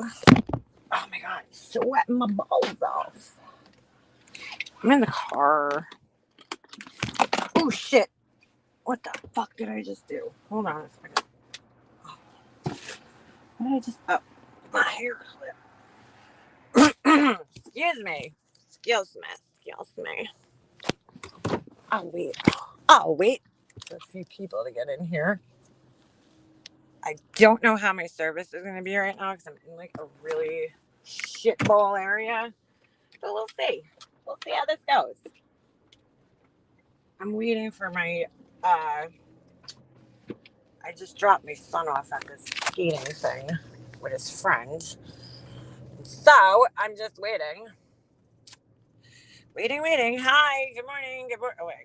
Oh my god, sweating my balls off. I'm in the car. Oh shit. What the fuck did I just do? Hold on a second. What did I just... Oh, my hair clip. Excuse me. Excuse me. I'll wait for a few people to get in here. I don't know how my service is going to be right now because I'm in like a really shitball area. But we'll see. We'll see how this goes. I'm waiting for my... I just dropped my son off at this skating thing with his friend. So I'm just waiting. Waiting. Hi. Good morning.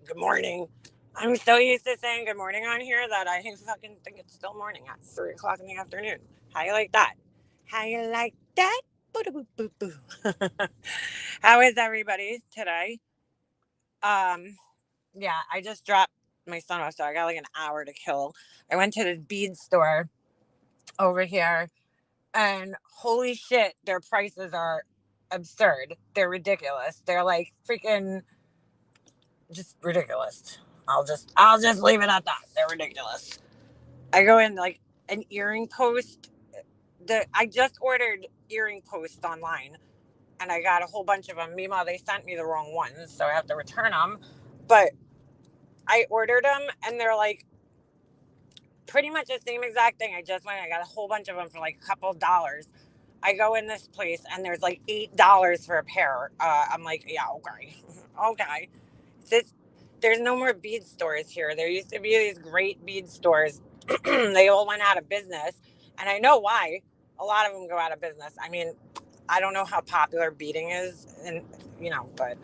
Good morning. I'm so used to saying good morning on here that I fucking think it's still morning at 3 o'clock in the afternoon. How you like that? How is everybody today? Yeah, I just dropped my son off, so I got like an hour to kill. I went to the bead store over here, and holy shit, their prices are absurd. They're ridiculous. They're like freaking just ridiculous. I'll just leave it at that. They're ridiculous. I go in like an earring post. I just ordered earring posts online, and I got a whole bunch of them. Meanwhile, they sent me the wrong ones, so I have to return them. But I ordered them, and they're like pretty much the same exact thing. I got a whole bunch of them for like a couple of dollars. I go in this place, and there's like $8 for a pair. I'm like, yeah, okay. There's no more bead stores here. There used to be these great bead stores. They all went out of business, and I know why. A lot of them go out of business. I mean, I don't know how popular beading is, and but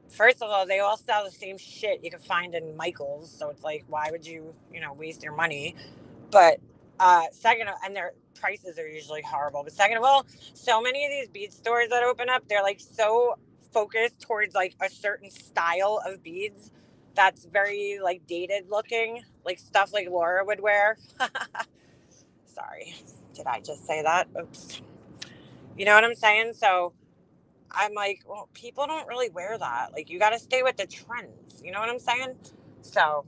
first of all, they all sell the same shit you can find in Michael's, so it's like, why would you waste your money? But second, and their prices are usually horrible. But second of all, so many of these bead stores that open up, they're like so focused towards like a certain style of beads that's very like dated looking, like stuff like Laura would wear. Sorry, did I just say that? Oops. You know what I'm saying? So I'm like, well, people don't really wear that. Like, you got to stay with the trends. You know what I'm saying? So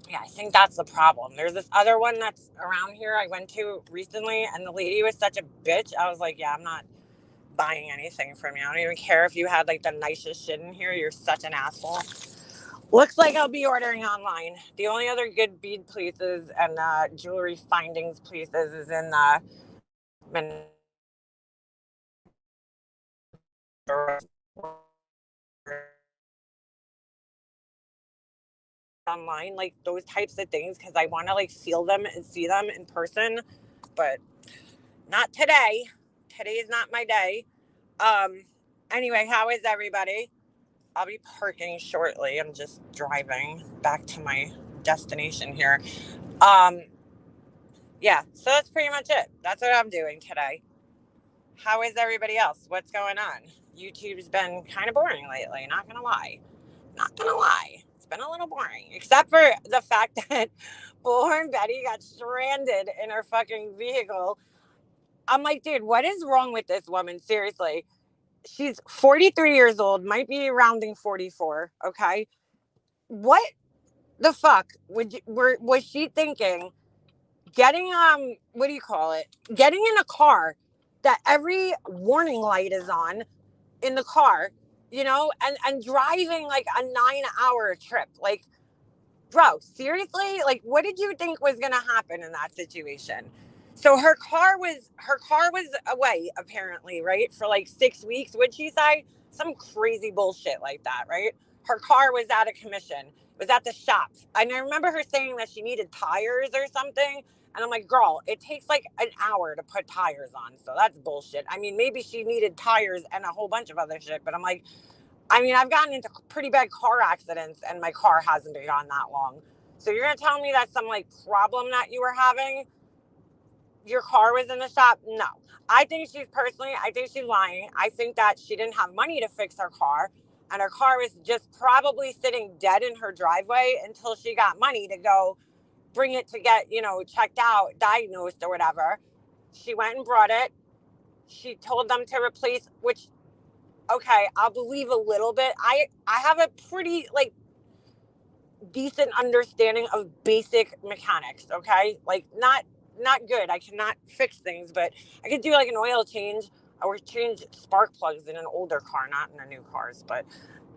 yeah, I think that's the problem. There's this other one that's around here I went to recently, and the lady was such a bitch. I was like, yeah, I'm not buying anything from you. I don't even care if you had like the nicest shit in here. You're such an asshole. Looks like I'll be ordering online. The only other good bead places and jewelry findings places is in online, like those types of things, because I want to like feel them and see them in person, but not today. Today is not my day. Anyway, how is everybody? I'll be parking shortly. I'm just driving back to my destination here. Yeah, so that's pretty much it. That's what I'm doing today. How is everybody else? What's going on? YouTube's been kind of boring lately, not gonna lie. It's been a little boring, except for the fact that Bullhorn Betty got stranded in her fucking vehicle. I'm like, dude, what is wrong with this woman? Seriously. She's 43 years old, might be rounding 44, okay? What the fuck was she thinking getting, what do you call it? Getting in a car that every warning light is on in the car, and driving like a 9-hour trip. Like, bro, seriously? Like, what did you think was going to happen in that situation? So her car was away, apparently, right? For like 6 weeks, would she say? Some crazy bullshit like that, right? Her car was out of commission. It was at the shop. And I remember her saying that she needed tires or something. And I'm like, girl, it takes like an hour to put tires on. So that's bullshit. I mean, maybe she needed tires and a whole bunch of other shit. But I'm like, I've gotten into pretty bad car accidents and my car hasn't been gone that long. So you're going to tell me that's some like problem that you were having? Your car was in the shop? No. I think she's lying. I think that she didn't have money to fix her car, and her car was just probably sitting dead in her driveway until she got money to go bring it to get, checked out, diagnosed or whatever. She went and brought it. She told them to replace, which, okay, I'll believe a little bit. I have a pretty like decent understanding of basic mechanics, okay? Like not good. I cannot fix things, but I could do like an oil change or change spark plugs in an older car, not in the new cars, but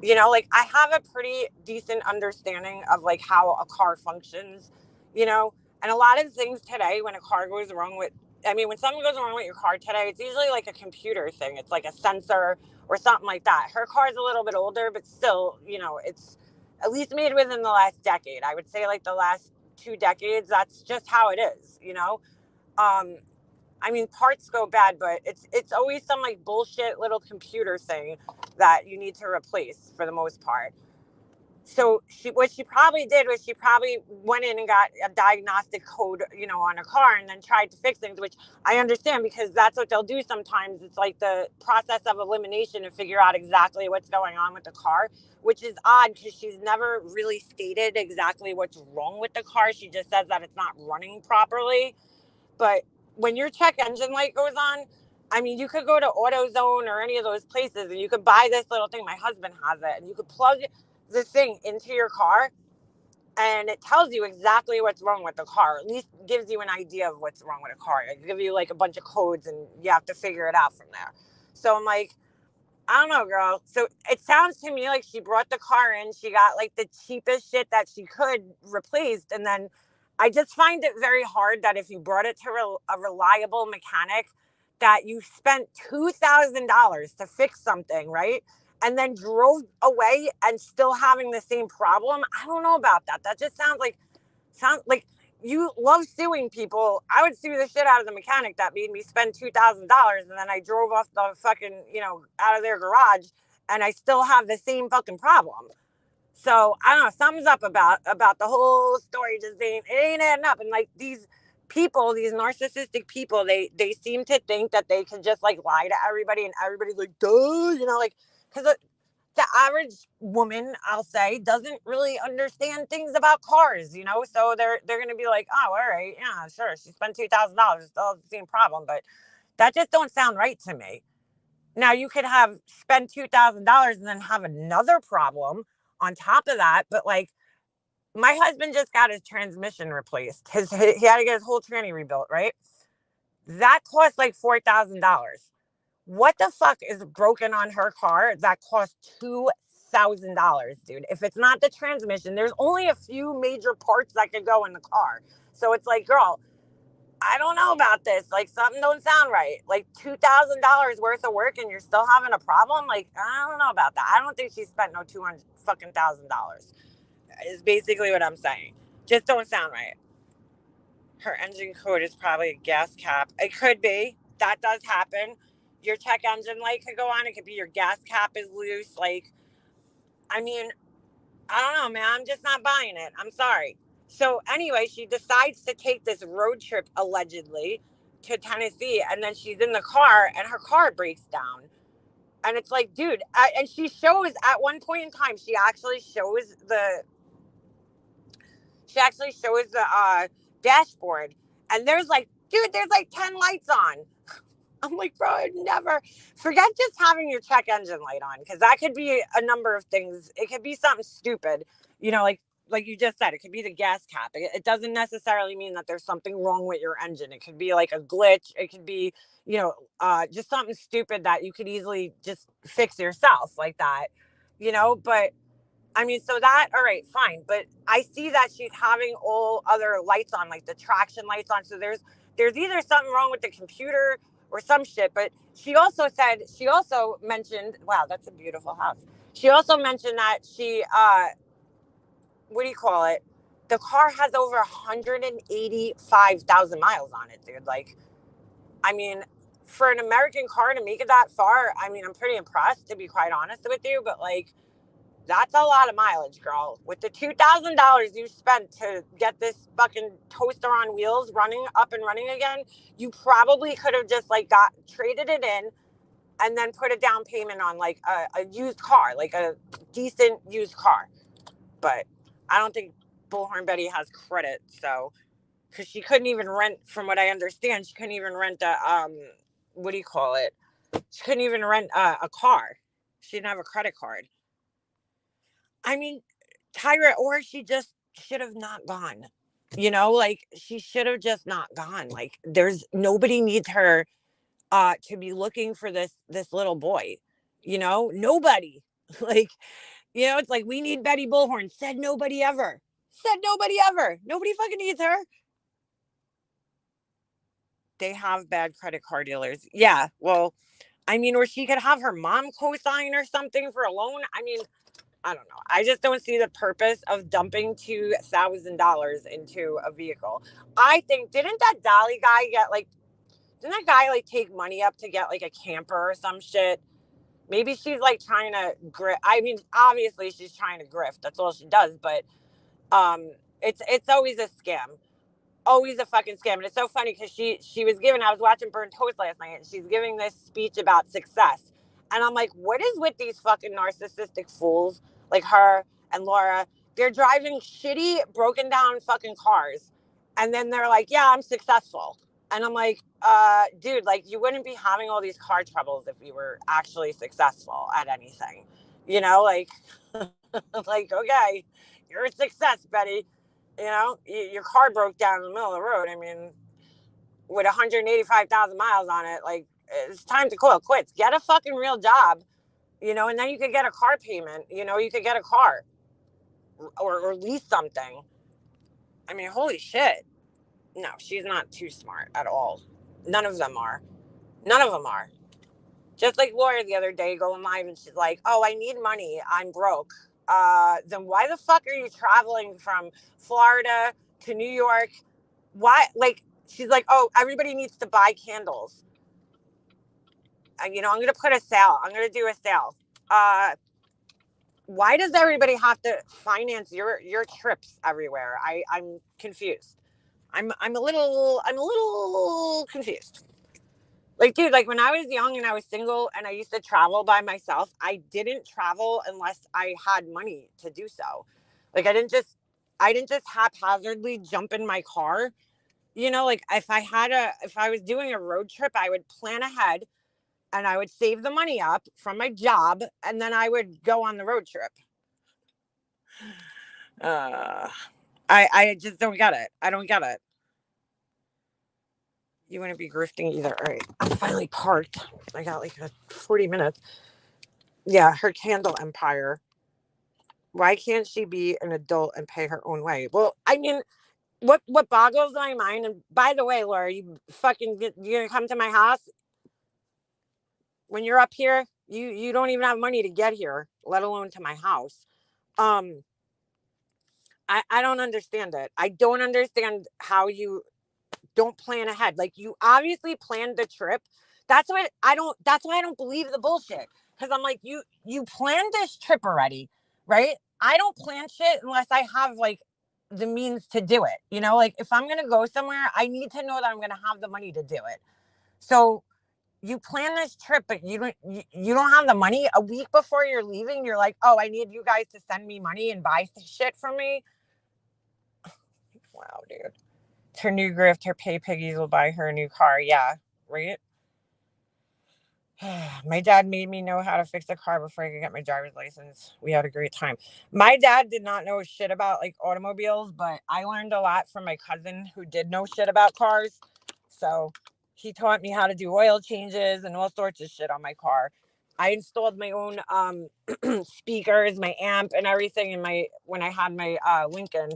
like I have a pretty decent understanding of like how a car functions, you know, and a lot of things today when a car goes wrong with, I mean, when something goes wrong with your car today, it's usually like a computer thing. It's like a sensor or something like that. Her car's a little bit older, but still, it's at least made within the last decade. I would say like the last 2 decades, that's just how it is. Um, I mean, parts go bad, but it's always some like bullshit little computer thing that you need to replace for the most part. So what she probably did was she probably went in and got a diagnostic code, on a car and then tried to fix things, which I understand because that's what they'll do sometimes. It's like the process of elimination to figure out exactly what's going on with the car, which is odd because she's never really stated exactly what's wrong with the car. She just says that it's not running properly. But when your check engine light goes on, I mean, you could go to AutoZone or any of those places and you could buy this little thing. My husband has it, and you could plug the thing into your car and it tells you exactly what's wrong with the car. At least gives you an idea of what's wrong with a car. It gives you like a bunch of codes and you have to figure it out from there. So I'm like, I don't know, girl. So it sounds to me like she brought the car in. She got like the cheapest shit that she could replaced. And then I just find it very hard that if you brought it to a reliable mechanic, that you spent $2,000 to fix something, right? And then drove away and still having the same problem. I don't know about that. That just sounds like you love suing people. I would sue the shit out of the mechanic that made me spend $2,000 and then I drove off the fucking, out of their garage and I still have the same fucking problem. So I don't know, something's up about the whole story. Just it ain't adding up. And like these people, these narcissistic people, they seem to think that they can just like lie to everybody and everybody's like, duh, like, because the average woman, I'll say, doesn't really understand things about cars. So they're gonna be like, oh, all right, yeah, sure, she spent $2,000, still has the same problem, but that just don't sound right to me. Now you could have spent $2,000 and then have another problem on top of that, but like my husband just got his transmission replaced. He had to get his whole tranny rebuilt, right? That cost like $4,000. What the fuck is broken on her car that cost $2,000, dude? If it's not the transmission, there's only a few major parts that could go in the car. So it's like, girl, I don't know about this. Like something don't sound right. Like $2,000 worth of work and you're still having a problem. Like I don't know about that. I don't think she spent no 200 fucking $1,000. Is basically what I'm saying. Just don't sound right. Her engine code is probably a gas cap. It could be. That does happen. Your check engine light could go on. It could be your gas cap is loose. Like, I mean, I don't know, man. I'm just not buying it. I'm sorry. So anyway, she decides to take this road trip allegedly to Tennessee, and then she's in the car, and her car breaks down. And it's like, dude, and she shows at one point in time, she actually shows the dashboard, and there's like, dude, there's like 10 lights on. I'm like, bro, I'd never forget just having your check engine light on, because that could be a number of things. It could be something stupid, like you just said. It could be the gas cap. It doesn't necessarily mean that there's something wrong with your engine. It could be like a glitch. It could be, just something stupid that you could easily just fix yourself like that, But I mean, so that, all right, fine. But I see that she's having all other lights on, like the traction lights on. So there's either something wrong with the computer or some shit. But she also mentioned, wow, that's a beautiful house. She also mentioned that what do you call it? The car has over 185,000 miles on it, dude. Like, I mean, for an American car to make it that far, I mean, I'm pretty impressed, to be quite honest with you. But like, that's a lot of mileage, girl. With the $2,000 you spent to get this fucking toaster on wheels up and running again, you probably could have just like traded it in and then put a down payment on like a used car, like a decent used car. But I don't think Bullhorn Betty has credit, so because she couldn't even rent, from what I understand, she couldn't even rent a, what do you call it? She couldn't even rent a car. She didn't have a credit card. I mean, Tyra, or she just should have not gone. Like she should have just not gone. Like there's nobody needs her to be looking for this little boy. Nobody. Like, it's like we need Betty Bullhorn. Said nobody ever. Said nobody ever. Nobody fucking needs her. They have bad credit card dealers. Yeah. Well, I mean, or she could have her mom co-sign or something for a loan. I mean, I don't know. I just don't see the purpose of dumping $2,000 into a vehicle. I think, didn't that Dolly guy get like, didn't that guy like take money up to get like a camper or some shit? Maybe she's like trying to grift. I mean, obviously she's trying to grift. That's all she does. But it's always a scam. Always a fucking scam. And it's so funny because she was giving, I was watching Burn Toast last night, and she's giving this speech about success. And I'm like, what is with these fucking narcissistic fools like her and Laura? They're driving shitty, broken down fucking cars. And then they're like, yeah, I'm successful. And I'm like, dude, like you wouldn't be having all these car troubles if you were actually successful at anything. Like, like, okay, you're a success, Betty. Your car broke down in the middle of the road. I mean, with 185,000 miles on it, like it's time to call it quits. Get a fucking real job, and then you could get a car payment. You could get a car or lease something. I mean, holy shit. No, she's not too smart at all. None of them are. None of them are. Just like Laura the other day going live, and she's like, oh, I need money. I'm broke. Then why the fuck are you traveling from Florida to New York? Why? Like, she's like, oh, everybody needs to buy candles. I'm going to put a sale. I'm going to do a sale. Why does everybody have to finance your trips everywhere? I'm confused. I'm a little confused. Like, dude, like when I was young and I was single and I used to travel by myself, I didn't travel unless I had money to do so. Like I didn't just haphazardly jump in my car. Like if I was doing a road trip, I would plan ahead and I would save the money up from my job and then I would go on the road trip. I just don't get it. I don't get it. You wouldn't be grifting either. All right. I'm finally parked. I got like 40 minutes. Yeah, her candle empire. Why can't she be an adult and pay her own way? Well, I mean, what boggles my mind, and by the way, Laura, you gonna come to my house? When you're up here, you don't even have money to get here, let alone to my house. I don't understand it. I don't understand how you don't plan ahead. Like you obviously planned the trip. That's why I don't believe the bullshit. Because I'm like, you planned this trip already, right? I don't plan shit unless I have like the means to do it. Like if I'm gonna go somewhere, I need to know that I'm gonna have the money to do it. So you plan this trip, but you don't have the money. A week before you're leaving, you're like, oh, I need you guys to send me money and buy shit from me. Wow, dude. Her new grift, her pay piggies will buy her a new car. Yeah, right? My dad made me know how to fix a car before I could get my driver's license. We had a great time. My dad did not know shit about like automobiles, but I learned a lot from my cousin who did know shit about cars. So he taught me how to do oil changes and all sorts of shit on my car. I installed my own speakers, my amp and everything when I had my Lincoln.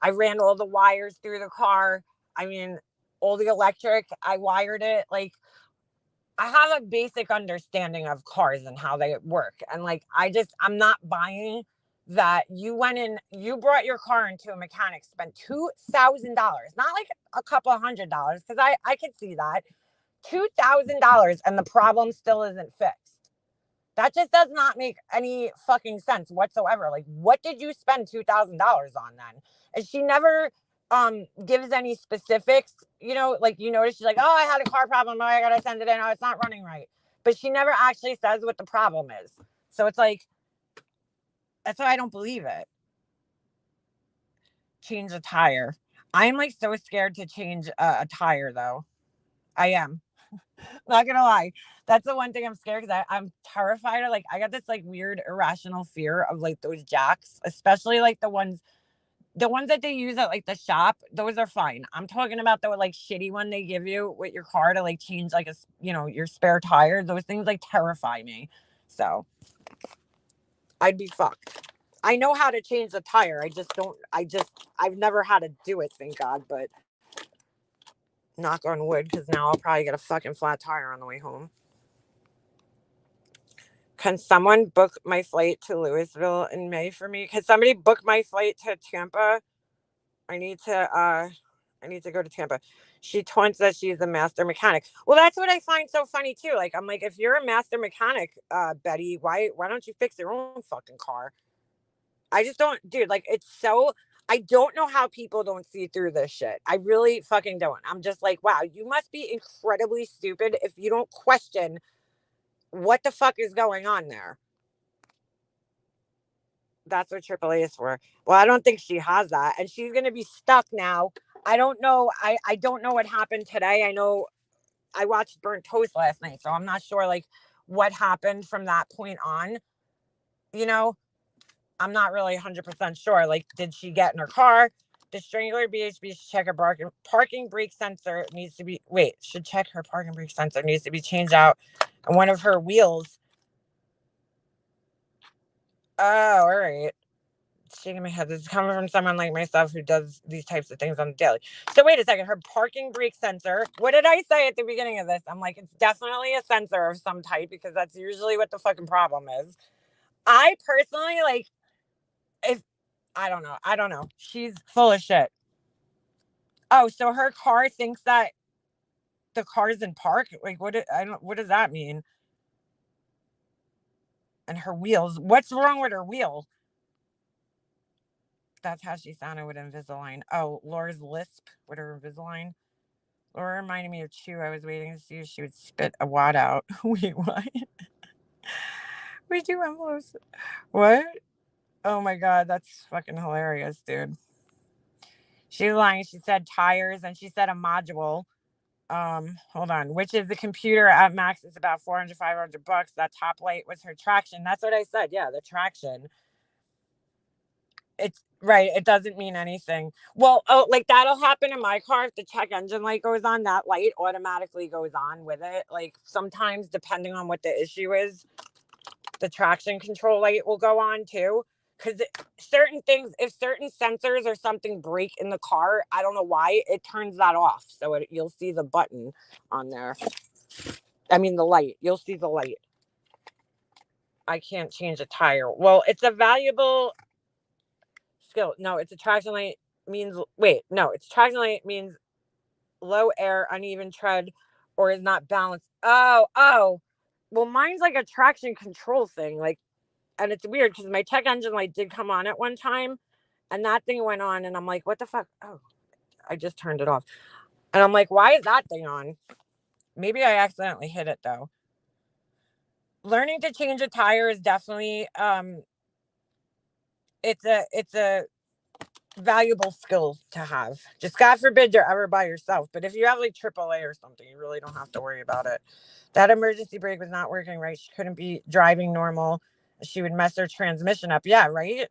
I ran all the wires through the car. I mean, all the electric, I wired it. Like, I have a basic understanding of cars and how they work. And like, I'm not buying that you went in, you brought your car into a mechanic, spent $2,000, not like a couple $100, because I could see that. $2,000 and the problem still isn't fixed. That just does not make any fucking sense whatsoever. Like, what did you spend $2,000 on then? And she never gives any specifics. Like you notice she's like, oh, I had a car problem. Oh, I gotta send it in. Oh, it's not running right. But she never actually says what the problem is. So it's like, that's why I don't believe it. Change the tire. I'm like so scared to change a tire though. I am. Not gonna lie. That's the one thing I'm scared because I'm terrified of like I got this like weird irrational fear of like those jacks, especially like the ones that they use at like the shop. Those are fine. I'm talking about the like shitty one they give you with your car to like change like your spare tire. Those things like terrify me. So I'd be fucked. I know how to change the tire. I've never had to do it, thank God, but knock on wood, because now I'll probably get a fucking flat tire on the way home. Can someone book my flight to Louisville in May for me? Can somebody book my flight to Tampa? I need to go to Tampa. She taunts that she's a master mechanic. Well, that's what I find so funny too. Like I'm like, if you're a master mechanic, Betty, why don't you fix your own fucking car? I just don't, dude, like it's so I don't know how people don't see through this shit. I really fucking don't. I'm just like, wow, you must be incredibly stupid if you don't question what the fuck is going on there. That's what AAA is for. Well, I don't think she has that. And she's going to be stuck now. I don't know. I don't know what happened today. I know I watched Burnt Toast last night, so I'm not sure like what happened from that point on. You know, I'm not really 100% sure. Like, did she get in her car? The strangler BHB should check her parking brake sensor needs to be, should check her parking brake sensor needs to be changed out. And one of her wheels. Oh, all right. Shaking my head. This is coming from someone like myself who does these types of things on the daily. So wait a second. Her parking brake sensor. What did I say at the beginning of this? I'm like, it's definitely a sensor of some type because that's usually what the fucking problem is. I personally like if I don't know. I don't know. She's full of shit. Oh, so her car thinks that the car's in park? Like what does that mean? And her wheels. What's wrong with her wheel? That's how she sounded with Invisalign. Oh, Laura's lisp with her Invisalign. Laura reminded me of Chew. I was waiting to see if she would spit a wad out. Wait, what? We do envelopes. What? Oh my god, that's fucking hilarious, dude. She's lying. She said tires and she said a module. Hold on. Which is the computer at max is about 400, $500. That top light was her traction. That's what I said. Yeah, the traction. It's right. It doesn't mean anything. Well, oh, like that'll happen in my car if the check engine light goes on. That light automatically goes on with it. Like sometimes, depending on what the issue is, the traction control light will go on too. Because certain things, if certain sensors or something break in the car, I don't know why it turns that off. So you'll see the button on there. I mean, the light. You'll see the light. I can't change a tire. Well, it's a valuable skill. No, it's a traction light means no, it's traction light means low air, uneven tread, or is not balanced. Oh. Well, mine's like a traction control thing. Like, and it's weird because my check engine light did come on at one time, and that thing went on, and I'm like, what the fuck? Oh, I just turned it off, and I'm like, why is that thing on? Maybe I accidentally hit it though. Learning to change a tire is definitely it's a valuable skill to have. Just God forbid you're ever by yourself. But if you have like AAA or something, you really don't have to worry about it. That emergency brake was not working right. She couldn't be driving normal. She would mess her transmission up. Yeah, right.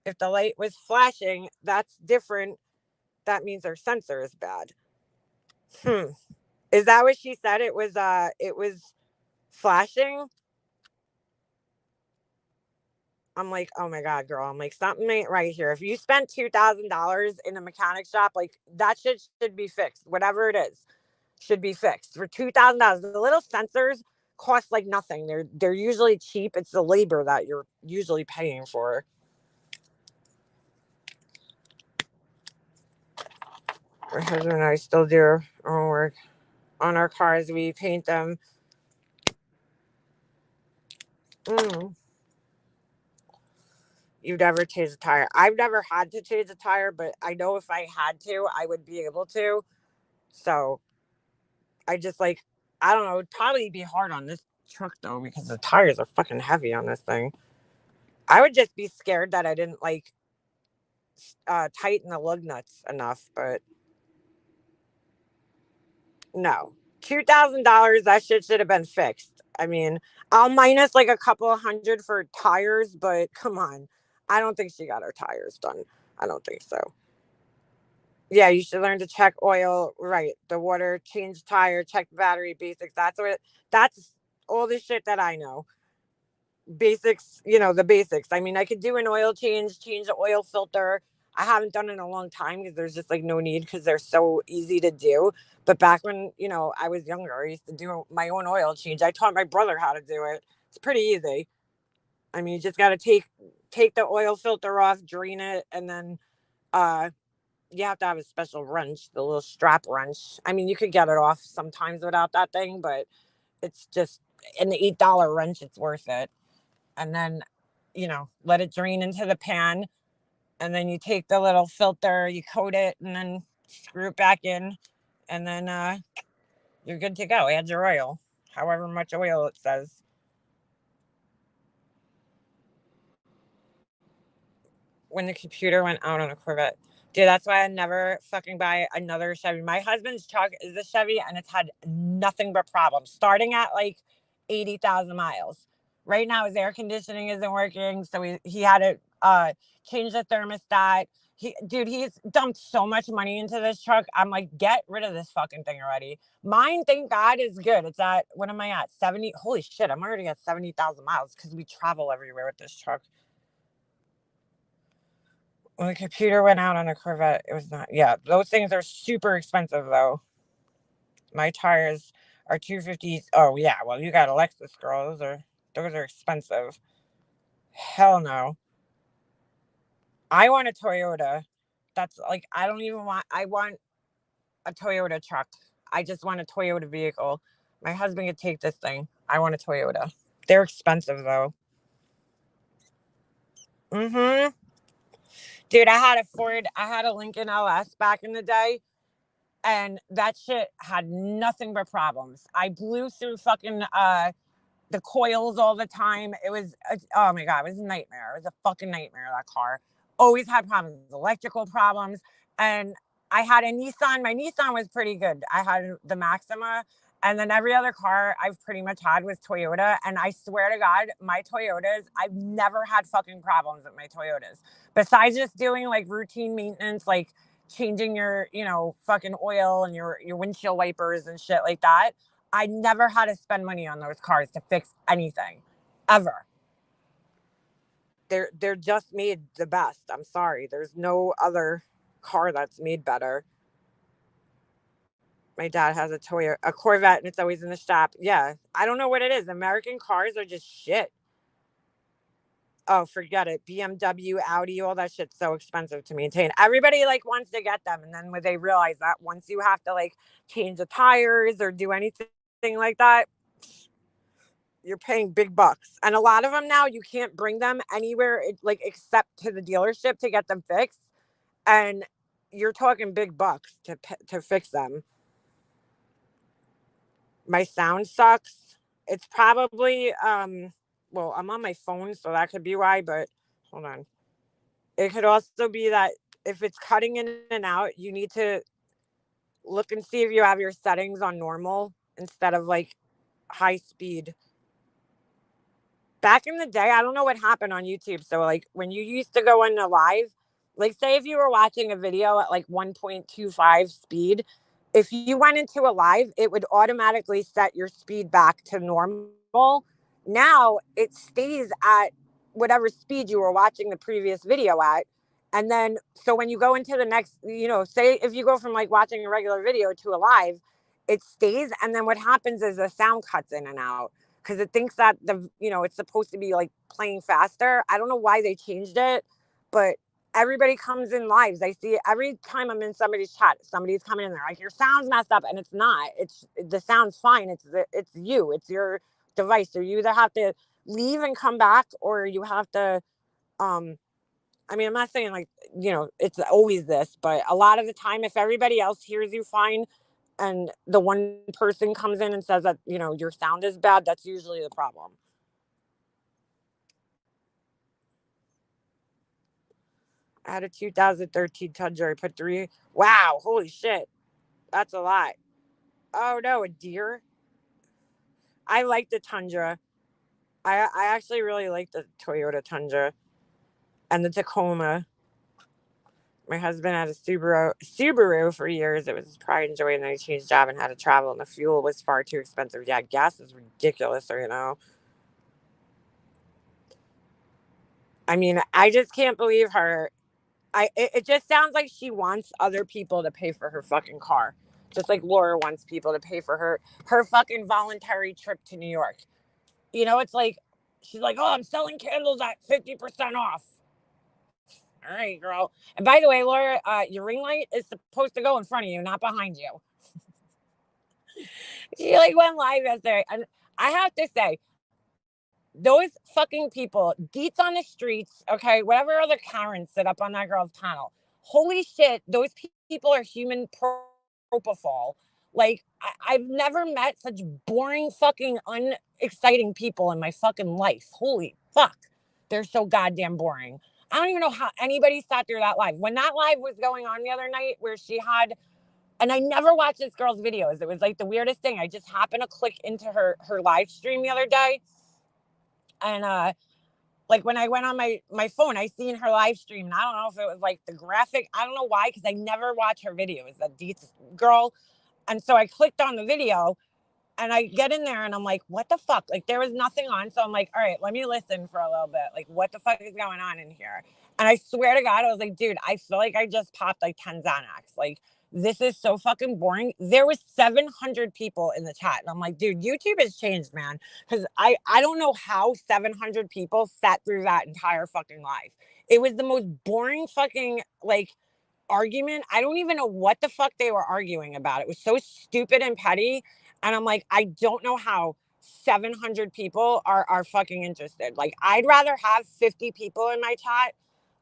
If the light was flashing, that's different. That means her sensor is bad. Is that what she said? It was flashing. I'm like, oh my God, girl. I'm like, something ain't right here. If you spent $2,000 in a mechanic shop, like that shit should be fixed. Whatever it is, should be fixed for $2,000. The little sensors cost like nothing. They're usually cheap. It's the labor that you're usually paying for. My husband and I still do our own work on our cars. We paint them. You've never changed a tire. I've never had to change a tire, but I know if I had to, I would be able to. So I just like, I don't know. It'd probably be hard on this truck though, because the tires are fucking heavy on this thing. I would just be scared that I didn't like tighten the lug nuts enough, but No. $2,000, that shit should have been fixed. I mean, I'll minus like a couple of hundred for tires, but come on. I don't think she got her tires done. I don't think so. Yeah, you should learn to check oil, right? The water, change tire, check the battery, basics. That's all the shit that I know. Basics, the basics. I mean, I could do an oil change the oil filter. I haven't done it in a long time because there's just like no need because they're so easy to do. But back when, I was younger, I used to do my own oil change. I taught my brother how to do it. It's pretty easy. I mean, you just got to take the oil filter off, drain it, and then uh you have to have a special wrench, the little strap wrench. I mean, you could get it off sometimes without that thing, but it's just an $8 wrench, it's worth it. And then, let it drain into the pan. And then you take the little filter, you coat it, and then screw it back in. And then you're good to go. Add your oil, however much oil it says. When the computer went out on a Corvette. Dude, that's why I never fucking buy another Chevy. My husband's truck is a Chevy and it's had nothing but problems, starting at like 80,000 miles. Right now, his air conditioning isn't working. So he had to change the thermostat. He's dumped so much money into this truck. I'm like, get rid of this fucking thing already. Mine, thank God, is good. It's at, what am I at? 70. Holy shit, I'm already at 70,000 miles because we travel everywhere with this truck. When the computer went out on a Corvette, it was not. Yeah, those things are super expensive though. My tires are 250s. Oh yeah, well you got a Lexus, girl. Those are expensive. Hell no. I want a Toyota. That's like I don't even want. I want a Toyota truck. I just want a Toyota vehicle. My husband could take this thing. I want a Toyota. They're expensive though. Mm-hmm. Dude, I had a Ford. I had a Lincoln LS back in the day. And that shit had nothing but problems. I blew through fucking the coils all the time. Oh my God, it was a nightmare. It was a fucking nightmare, that car. Always had problems, electrical problems. And I had a Nissan. My Nissan was pretty good. I had the Maxima. And then every other car I've pretty much had was Toyota. And I swear to God, my Toyotas, I've never had fucking problems with my Toyotas. Besides just doing like routine maintenance, like changing your, fucking oil and your windshield wipers and shit like that. I never had to spend money on those cars to fix anything, ever. They're just made the best. I'm sorry. There's no other car that's made better. My dad has a Corvette, and it's always in the shop. Yeah, I don't know what it is. American cars are just shit. Oh, forget it. BMW, Audi, all that shit's so expensive to maintain. Everybody like wants to get them, and then when they realize that once you have to like change the tires or do anything like that, you're paying big bucks. And a lot of them now you can't bring them anywhere like except to the dealership to get them fixed. And you're talking big bucks to fix them. My sound sucks. It's probably well, I'm on my phone, so that could be why, but hold on. It could also be that if it's cutting in and out, you need to look and see if you have your settings on normal instead of like high speed. Back in the day, I don't know what happened on YouTube. So, like, when you used to go into live, like, say if you were watching a video at like 1.25 speed, if you went into a live, it would automatically set your speed back to normal. Now it stays at whatever speed you were watching the previous video at. And then, so when you go into the next, say if you go from like watching a regular video to a live, it stays. And then what happens is the sound cuts in and out because it thinks that it's supposed to be like playing faster. I don't know why they changed it, but everybody comes in lives. I see it every time I'm in somebody's chat. Somebody's coming in there like your sound's messed up, and it's not. It's the sound's fine. It's you. It's your device. So you either have to leave and come back, or you have to. I mean, I'm not saying like it's always this, but a lot of the time, if everybody else hears you fine, and the one person comes in and says that your sound is bad, that's usually the problem. I had a 2013 Tundra. I put three. Wow, holy shit, that's a lot. Oh no, a deer. I like the Tundra. I actually really like the Toyota Tundra and the Tacoma. My husband had a Subaru for years. It was his pride and joy, and then he changed job and had to travel, and the fuel was far too expensive. Yeah, gas is ridiculous right now. I mean, I just can't believe her. It just sounds like she wants other people to pay for her fucking car. Just like Laura wants people to pay for her fucking voluntary trip to New York. You know, it's like she's like, "Oh, I'm selling candles at 50% off." All right, girl. And by the way, Laura, your ring light is supposed to go in front of you, not behind you. She like went live yesterday, and I have to say, those fucking people, deets on the streets, okay, whatever other Karens sit up on that girl's panel. Holy shit, those people are human propofol. Like, I've never met such boring, fucking, unexciting people in my fucking life. Holy fuck. They're so goddamn boring. I don't even know how anybody sat through that live. When that live was going on the other night, where she had, and I never watched this girl's videos. It was like the weirdest thing. I just happened to click into her live stream the other day, and like when I went on my phone, I seen her live stream, and I don't know if it was like the graphic. I don't know why, because I never watch her videos. That Deets girl, and so I clicked on the video, and I get in there, and I'm like, what the fuck? Like there was nothing on, so I'm like, all right, let me listen for a little bit. Like what the fuck is going on in here? And I swear to God, I was like, dude, I feel like I just popped like 10 Xanax. Like this is so fucking boring. There was 700 people in the chat, and I'm like, dude, YouTube has changed, man. Because I don't know how 700 people sat through that entire fucking live. It was the most boring fucking like argument. I don't even know what the fuck they were arguing about. It was so stupid and petty. And I'm like, I don't know how 700 people are fucking interested. Like, I'd rather have 50 people in my chat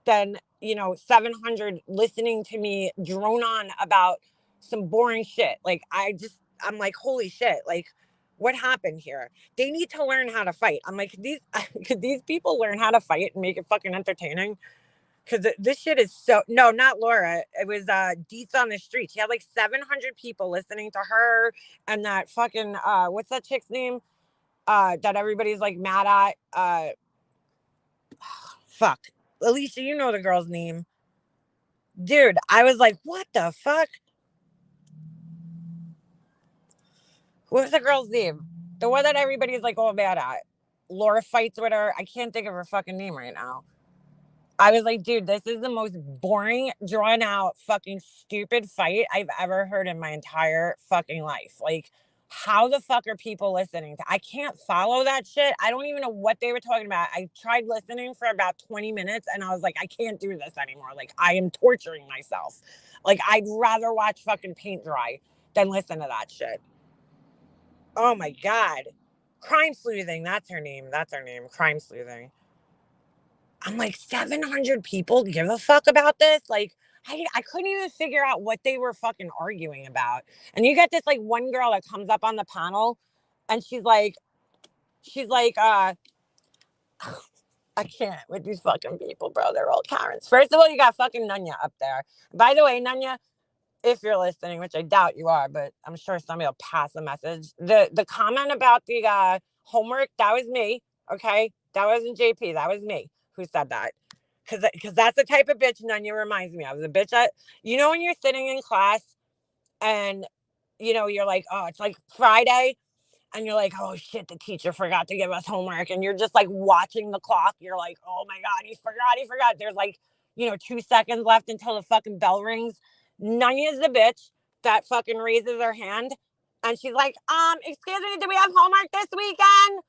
than, 700 listening to me drone on about some boring shit. Like, I'm like, holy shit. Like, what happened here? They need to learn how to fight. I'm like, could these people learn how to fight and make it fucking entertaining? Because this shit is so, no, not Laura. It was Deets on the street. She had like 700 people listening to her and that fucking what's that chick's name? That everybody's like mad at. Fuck. Alicia, you know the girl's name. Dude, I was like, what the fuck? What's the girl's name? The one that everybody's like all mad at. Laura fights with her. I can't think of her fucking name right now. I was like, dude, this is the most boring, drawn out, fucking stupid fight I've ever heard in my entire fucking life. Like, how the fuck are people listening to? I can't follow that shit. I don't even know what they were talking about. I tried listening for about 20 minutes, and I was like, I can't do this anymore. Like, I am torturing myself. Like, I'd rather watch fucking paint dry than listen to that shit. Oh my God. Crime sleuthing. That's her name. That's her name. Crime sleuthing. I'm like, 700 people give a fuck about this? Like, I couldn't even figure out what they were fucking arguing about. And you get this like one girl that comes up on the panel, and she's like, I can't with these fucking people, bro. They're all Karens. First of all, you got fucking Nunya up there. By the way, Nunya, if you're listening, which I doubt you are, but I'm sure somebody will pass a message. The comment about the homework, that was me. Okay. That wasn't JP. That was me who said that. Cause that's the type of bitch Nunya reminds me of. The bitch that, when you're sitting in class and, you're like, oh, it's like Friday, and you're like, oh shit, the teacher forgot to give us homework. And you're just like watching the clock. You're like, oh my God, he forgot. There's like, 2 seconds left until the fucking bell rings. Nunya's the bitch that fucking raises her hand. And she's like, excuse me, do we have homework this weekend?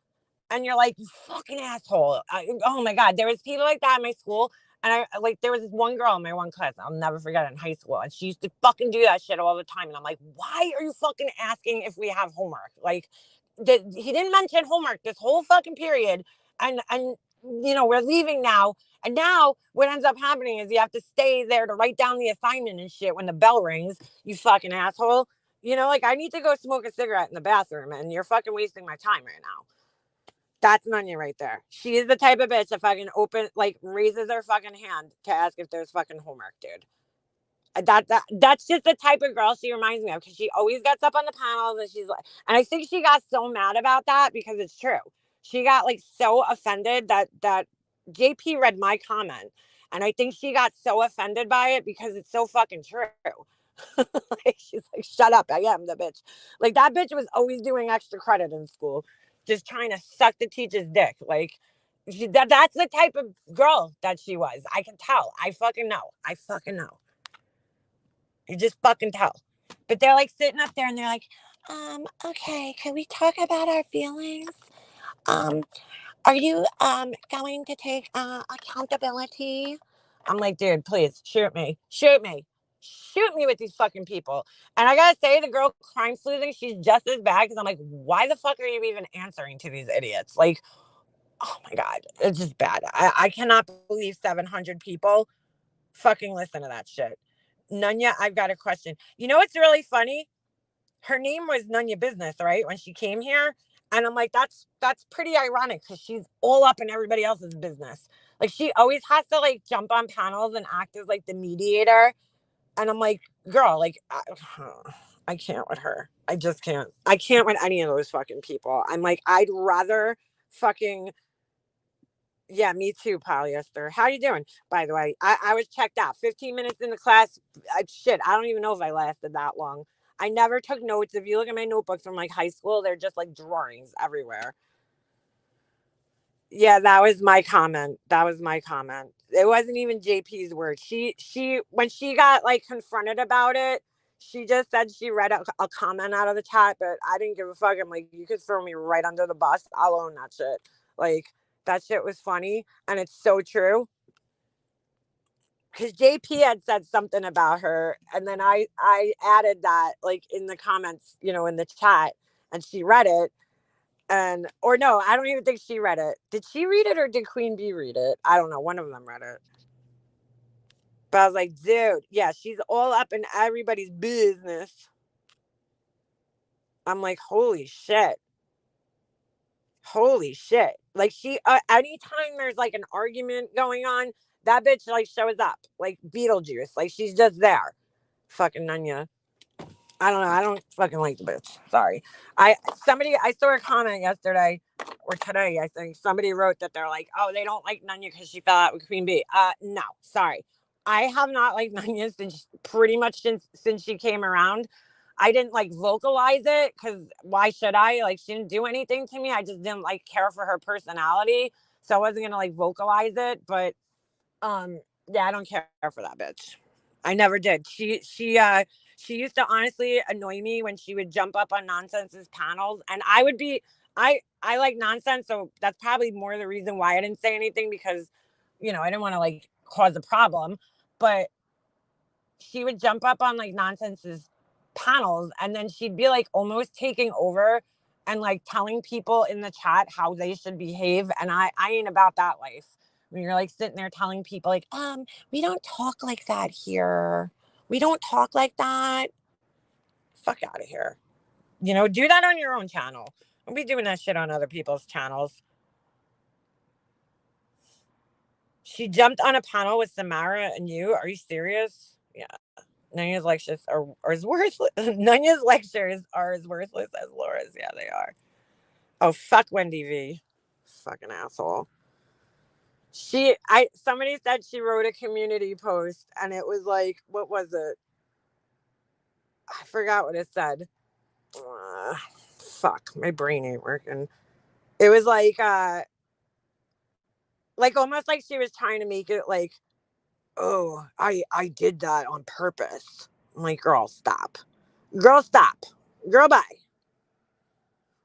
And you're like, you fucking asshole. Oh my God. There was people like that in my school. And there was this one girl in my one class. I'll never forget it, in high school. And she used to fucking do that shit all the time. And I'm like, why are you fucking asking if we have homework? Like, he didn't mention homework this whole fucking period. And we're leaving now. And now what ends up happening is you have to stay there to write down the assignment and shit when the bell rings, you fucking asshole. Like, I need to go smoke a cigarette in the bathroom, and you're fucking wasting my time right now. That's Nunya right there. She is the type of bitch that fucking raises her fucking hand to ask if there's fucking homework, dude. That's just the type of girl she reminds me of, because she always gets up on the panels and she's like, and I think she got so mad about that because it's true. She got like so offended that JP read my comment, and I think she got so offended by it because it's so fucking true. Like, she's like, shut up, I am the bitch. Like, that bitch was always doing extra credit in school, just trying to suck the teacher's dick. Like, that's the type of girl that she was. I can tell. I fucking know. I fucking know. You just fucking tell. But they're like sitting up there and they're like, okay, can we talk about our feelings? Um, are you going to take accountability? I'm like, dude, please shoot me. Shoot me. Shoot me with these fucking people. And I gotta say, the girl crime sleuthing, she's just as bad, because I'm like, why the fuck are you even answering to these idiots? Like, oh my God, it's just bad. I cannot believe 700 people fucking listen to that shit. Nunya, I've got a question. You know what's really funny? Her name was Nunya Business, right? When she came here. And I'm like, that's pretty ironic, because she's all up in everybody else's business. Like, she always has to like jump on panels and act as like the mediator. And I'm like, girl, like, I can't with her. I just can't. I can't with any of those fucking people. I'm like, I'd rather fucking, yeah, me too, polyester. How you doing? By the way, I was checked out. 15 minutes in the class. Shit, I don't even know if I lasted that long. I never took notes. If you look at my notebooks from like high school, they're just like drawings everywhere. Yeah, that was my comment. That was my comment. It wasn't even JP's word. She when she got like confronted about it, she just said she read a comment out of the chat, but I didn't give a fuck. I'm like, you could throw me right under the bus. I'll own that shit. Like, that shit was funny, and it's so true. Because JP had said something about her, and then I added that like in the comments, in the chat, and she read it. And or no, I don't even think she read it. Did she read it, or did Queen Bee read it? I don't know. One of them read it. But I was like, dude, yeah, she's all up in everybody's business. I'm like, holy shit. Holy shit. Like, she anytime there's like an argument going on, that bitch like shows up like Beetlejuice. Like, she's just there. Fucking Nunya. I don't know. I don't fucking like the bitch. Sorry. I saw a comment yesterday or today. I think somebody wrote that they're like, oh, they don't like Nunya because she fell out with Queen Bee. No, sorry. I have not liked Nunya since pretty much since she came around. I didn't like vocalize it, because why should I? Like, she didn't do anything to me. I just didn't like care for her personality, so I wasn't gonna like vocalize it. But yeah, I don't care for that bitch. I never did. She used to honestly annoy me when she would jump up on Nonsense's panels, and I would be I like Nonsense, so that's probably more the reason why I didn't say anything, because I didn't want to like cause a problem. But she would jump up on like Nonsense's panels, and then she'd be like almost taking over and like telling people in the chat how they should behave, and I ain't about that life. When you're like sitting there telling people like, we don't talk like that here. We don't talk like that. Fuck out of here. Do that on your own channel. Don't be doing that shit on other people's channels. She jumped on a panel with Samara and you. Are you serious? Yeah. Nunya's lectures are as worthless. Nunya's lectures are as worthless as Laura's. Yeah, they are. Oh, fuck Wendy V. Fucking asshole. Somebody said she wrote a community post, and it was like, what was it? I forgot what it said. Fuck, my brain ain't working. It was like almost like she was trying to make it like, oh, I did that on purpose. I'm like, girl, stop. Girl, stop. Girl, bye.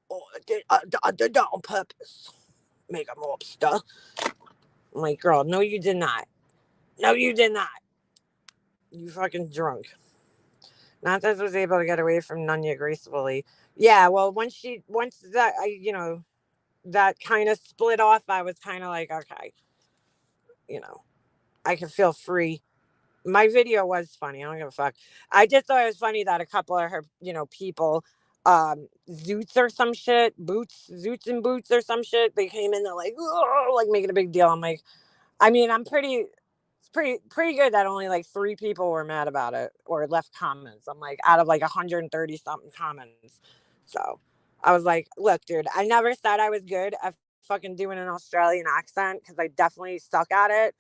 Oh, I did that on purpose. Make a mobster. I'm like, girl, no, you did not. No, you did not. You fucking drunk. Nonsense was able to get away from Nunya gracefully. Yeah, well, once that that kind of split off, I was kind of like, okay, I can feel free. My video was funny. I don't give a fuck. I just thought it was funny that a couple of her, people, Zoots or some shit, Zoots and Boots or some shit, they came in, they're like, oh, like making a big deal. I'm like, I mean, I'm pretty It's pretty good that only like 3 people were mad about it or left comments. I'm like, out of like 130 something comments. So I was like, look, dude, I never said I was good at fucking doing an Australian accent because I definitely suck at it.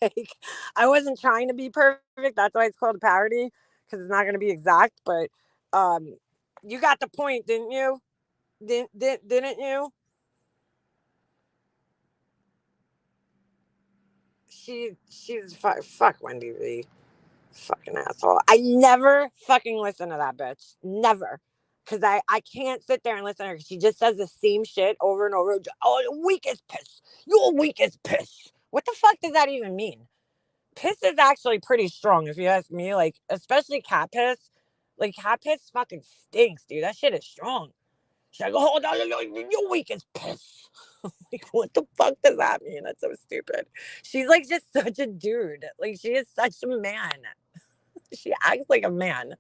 Like, I wasn't trying to be perfect. That's why it's called a parody, because it's not going to be exact. But um, you got the point, didn't you? Didn't you? She's fuck Wendy V. Fucking asshole. I never fucking listen to that bitch. Never. Because I can't sit there and listen to her. She just says the same shit over and over. Oh, weak as piss. You're weak as piss. What the fuck does that even mean? Piss is actually pretty strong, if you ask me. Like, especially cat piss. Like, cat piss fucking stinks, dude. That shit is strong. She's like, oh, no, you're weak as piss. Like, what the fuck does that mean? That's so stupid. She's like just such a dude. Like, she is such a man. She acts like a man.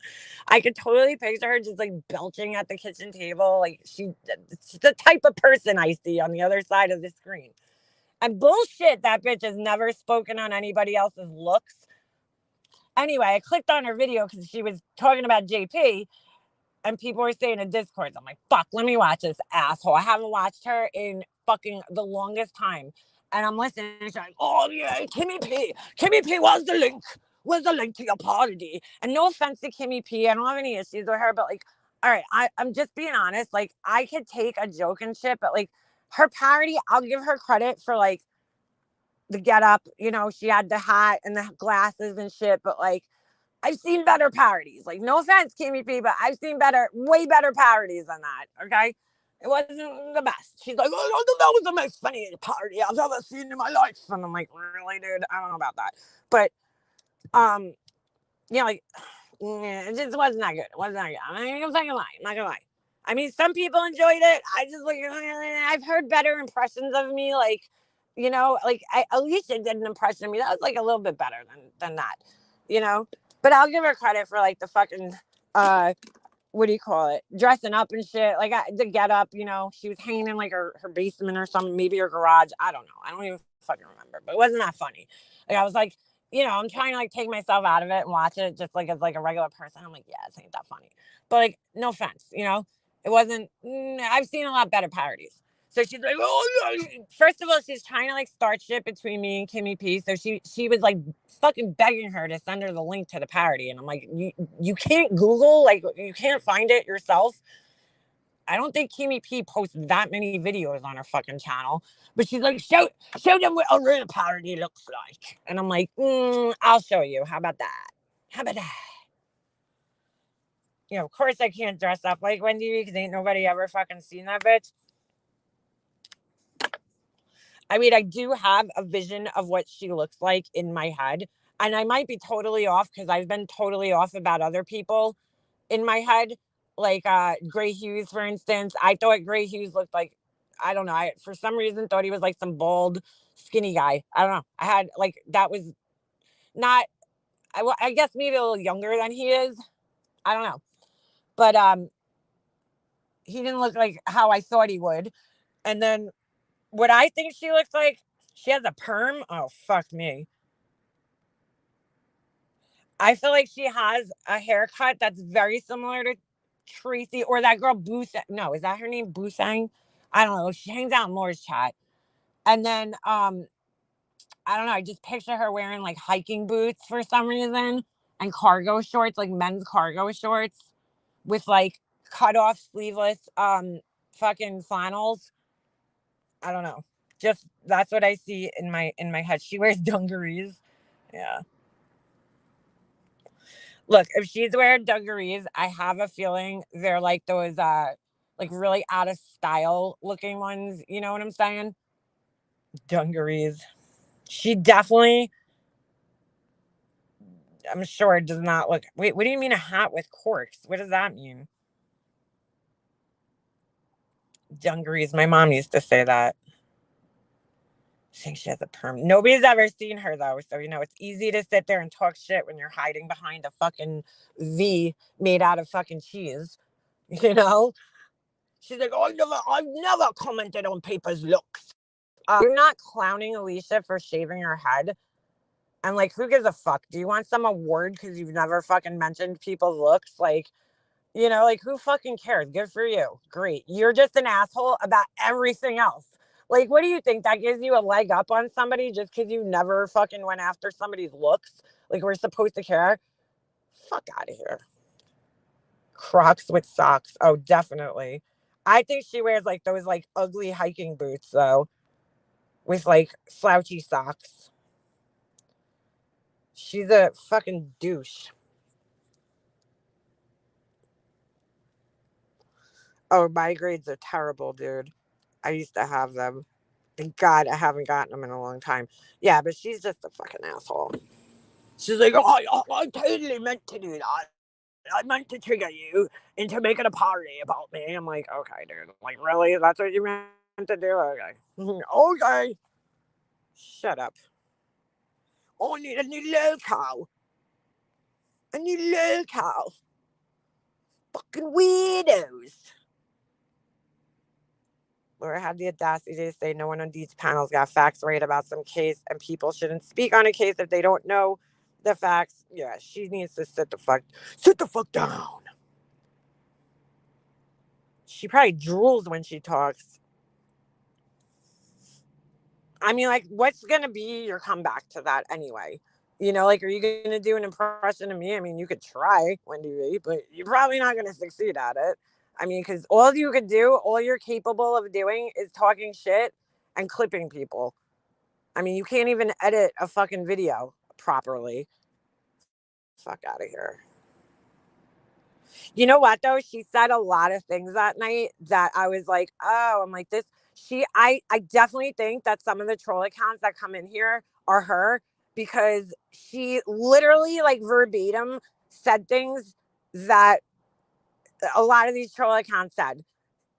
I could totally picture her just like belching at the kitchen table. Like, she's the type of person I see on the other side of the screen. And bullshit, that bitch has never spoken on anybody else's looks. Anyway, I clicked on her video because she was talking about JP, and people were saying in Discord, I'm like, fuck, let me watch this asshole. I haven't watched her in fucking the longest time. And I'm listening. She's like, oh, yeah, Kimmy P. Kimmy P, where's the link? Where's the link to your parody? And no offense to Kimmy P. I don't have any issues with her, but like, all right, I'm just being honest. Like, I could take a joke and shit, but like, her parody, I'll give her credit for like the get up. You know, she had the hat and the glasses and shit, but like, I've seen better parodies. Like, no offense, Kimmy P, but I've seen way better parodies than that. Okay. It wasn't the best. She's like, oh, that was the most funny parody I've ever seen in my life. And I'm like, really, dude? I don't know about that. But, yeah, like, it just wasn't that good. It wasn't that good. I'm not gonna lie. I'm not gonna lie. I mean, some people enjoyed it. I just like, I've heard better impressions of me. Like, you know, like Alicia did an impression of me that was like a little bit better than that, you know. But I'll give her credit for like the fucking what do you call it? Dressing up and shit. Like, the get up, you know, she was hanging in like her basement or something, maybe her garage. I don't know. I don't even fucking remember. But it wasn't that funny. Like, I was like, you know, I'm trying to like take myself out of it and watch it just like as like a regular person. I'm like, yeah, it ain't that funny. But like, no offense, you know, it wasn't. I've seen a lot better parodies. So she's like, oh, first of all, she's trying to like start shit between me and Kimmy P. So she was like fucking begging her to send her the link to the parody. And I'm like, you can't Google, like, you can't find it yourself. I don't think Kimmy P posts that many videos on her fucking channel. But she's like, show them what a real parody looks like. And I'm like, I'll show you. How about that? How about that? You know, of course I can't dress up like Wendy because ain't nobody ever fucking seen that bitch. I mean, I do have a vision of what she looks like in my head. And I might be totally off because I've been totally off about other people in my head. Like Gray Hughes, for instance. I thought Gray Hughes looked like, I don't know. I, for some reason, thought he was like some bald, skinny guy. I don't know. I had like, that was not, I guess maybe a little younger than he is. I don't know. But he didn't look like how I thought he would. And then what I think she looks like, she has a perm. Oh, fuck me. I feel like she has a haircut that's very similar to Tracy or that girl Booth. No, is that her name? Boosang? I don't know. She hangs out in Laura's chat. And then I don't know. I just picture her wearing like hiking boots for some reason and cargo shorts, like men's cargo shorts with like cut off sleeveless fucking flannels. I don't know. Just that's what I see in my head. She wears dungarees. Yeah. Look, if she's wearing dungarees, I have a feeling they're like those like really out of style looking ones. You know what I'm saying? Dungarees. She definitely, I'm sure, does not look. Wait, what do you mean a hat with corks? What does that mean? Dungarees. My mom used to say that. I think she has a perm. Nobody's ever seen her though, so you know it's easy to sit there and talk shit when you're hiding behind a fucking V made out of fucking cheese. You know? She's like, oh, I've never commented on people's looks. You're not clowning Alicia for shaving her head. And like, who gives a fuck? Do you want some award because you've never fucking mentioned people's looks? Like, you know, like who fucking cares? Good for you. Great. You're just an asshole about everything else. Like, what do you think? That gives you a leg up on somebody just because you never fucking went after somebody's looks? Like, we're supposed to care? Fuck out of here. Crocs with socks. Oh, definitely. I think she wears like those like ugly hiking boots though, with like slouchy socks. She's a fucking douche. Oh, my grades are terrible, dude. I used to have them. Thank God I haven't gotten them in a long time. Yeah, but she's just a fucking asshole. She's like, I totally meant to do that. I meant to trigger you into making a parody about me. I'm like, okay, dude. Like, really? That's what you meant to do? Okay. Okay. Shut up. I need a new logo. A new logo. Fucking weirdos. Laura had the audacity to say no one on these panels got facts right about some case and people shouldn't speak on a case if they don't know the facts. Yeah, she needs to sit the fuck down. She probably drools when she talks. I mean, like, what's gonna be your comeback to that anyway? You know, like, are you gonna do an impression of me? I mean, you could try, Wendy V, but you're probably not gonna succeed at it. I mean, because all you could do, all you're capable of doing is talking shit and clipping people. I mean, you can't even edit a fucking video properly. Fuck out of here. You know what though? She said a lot of things that night that I was like, oh, I'm like this. I definitely think that some of the troll accounts that come in here are her because she literally like verbatim said things that a lot of these troll accounts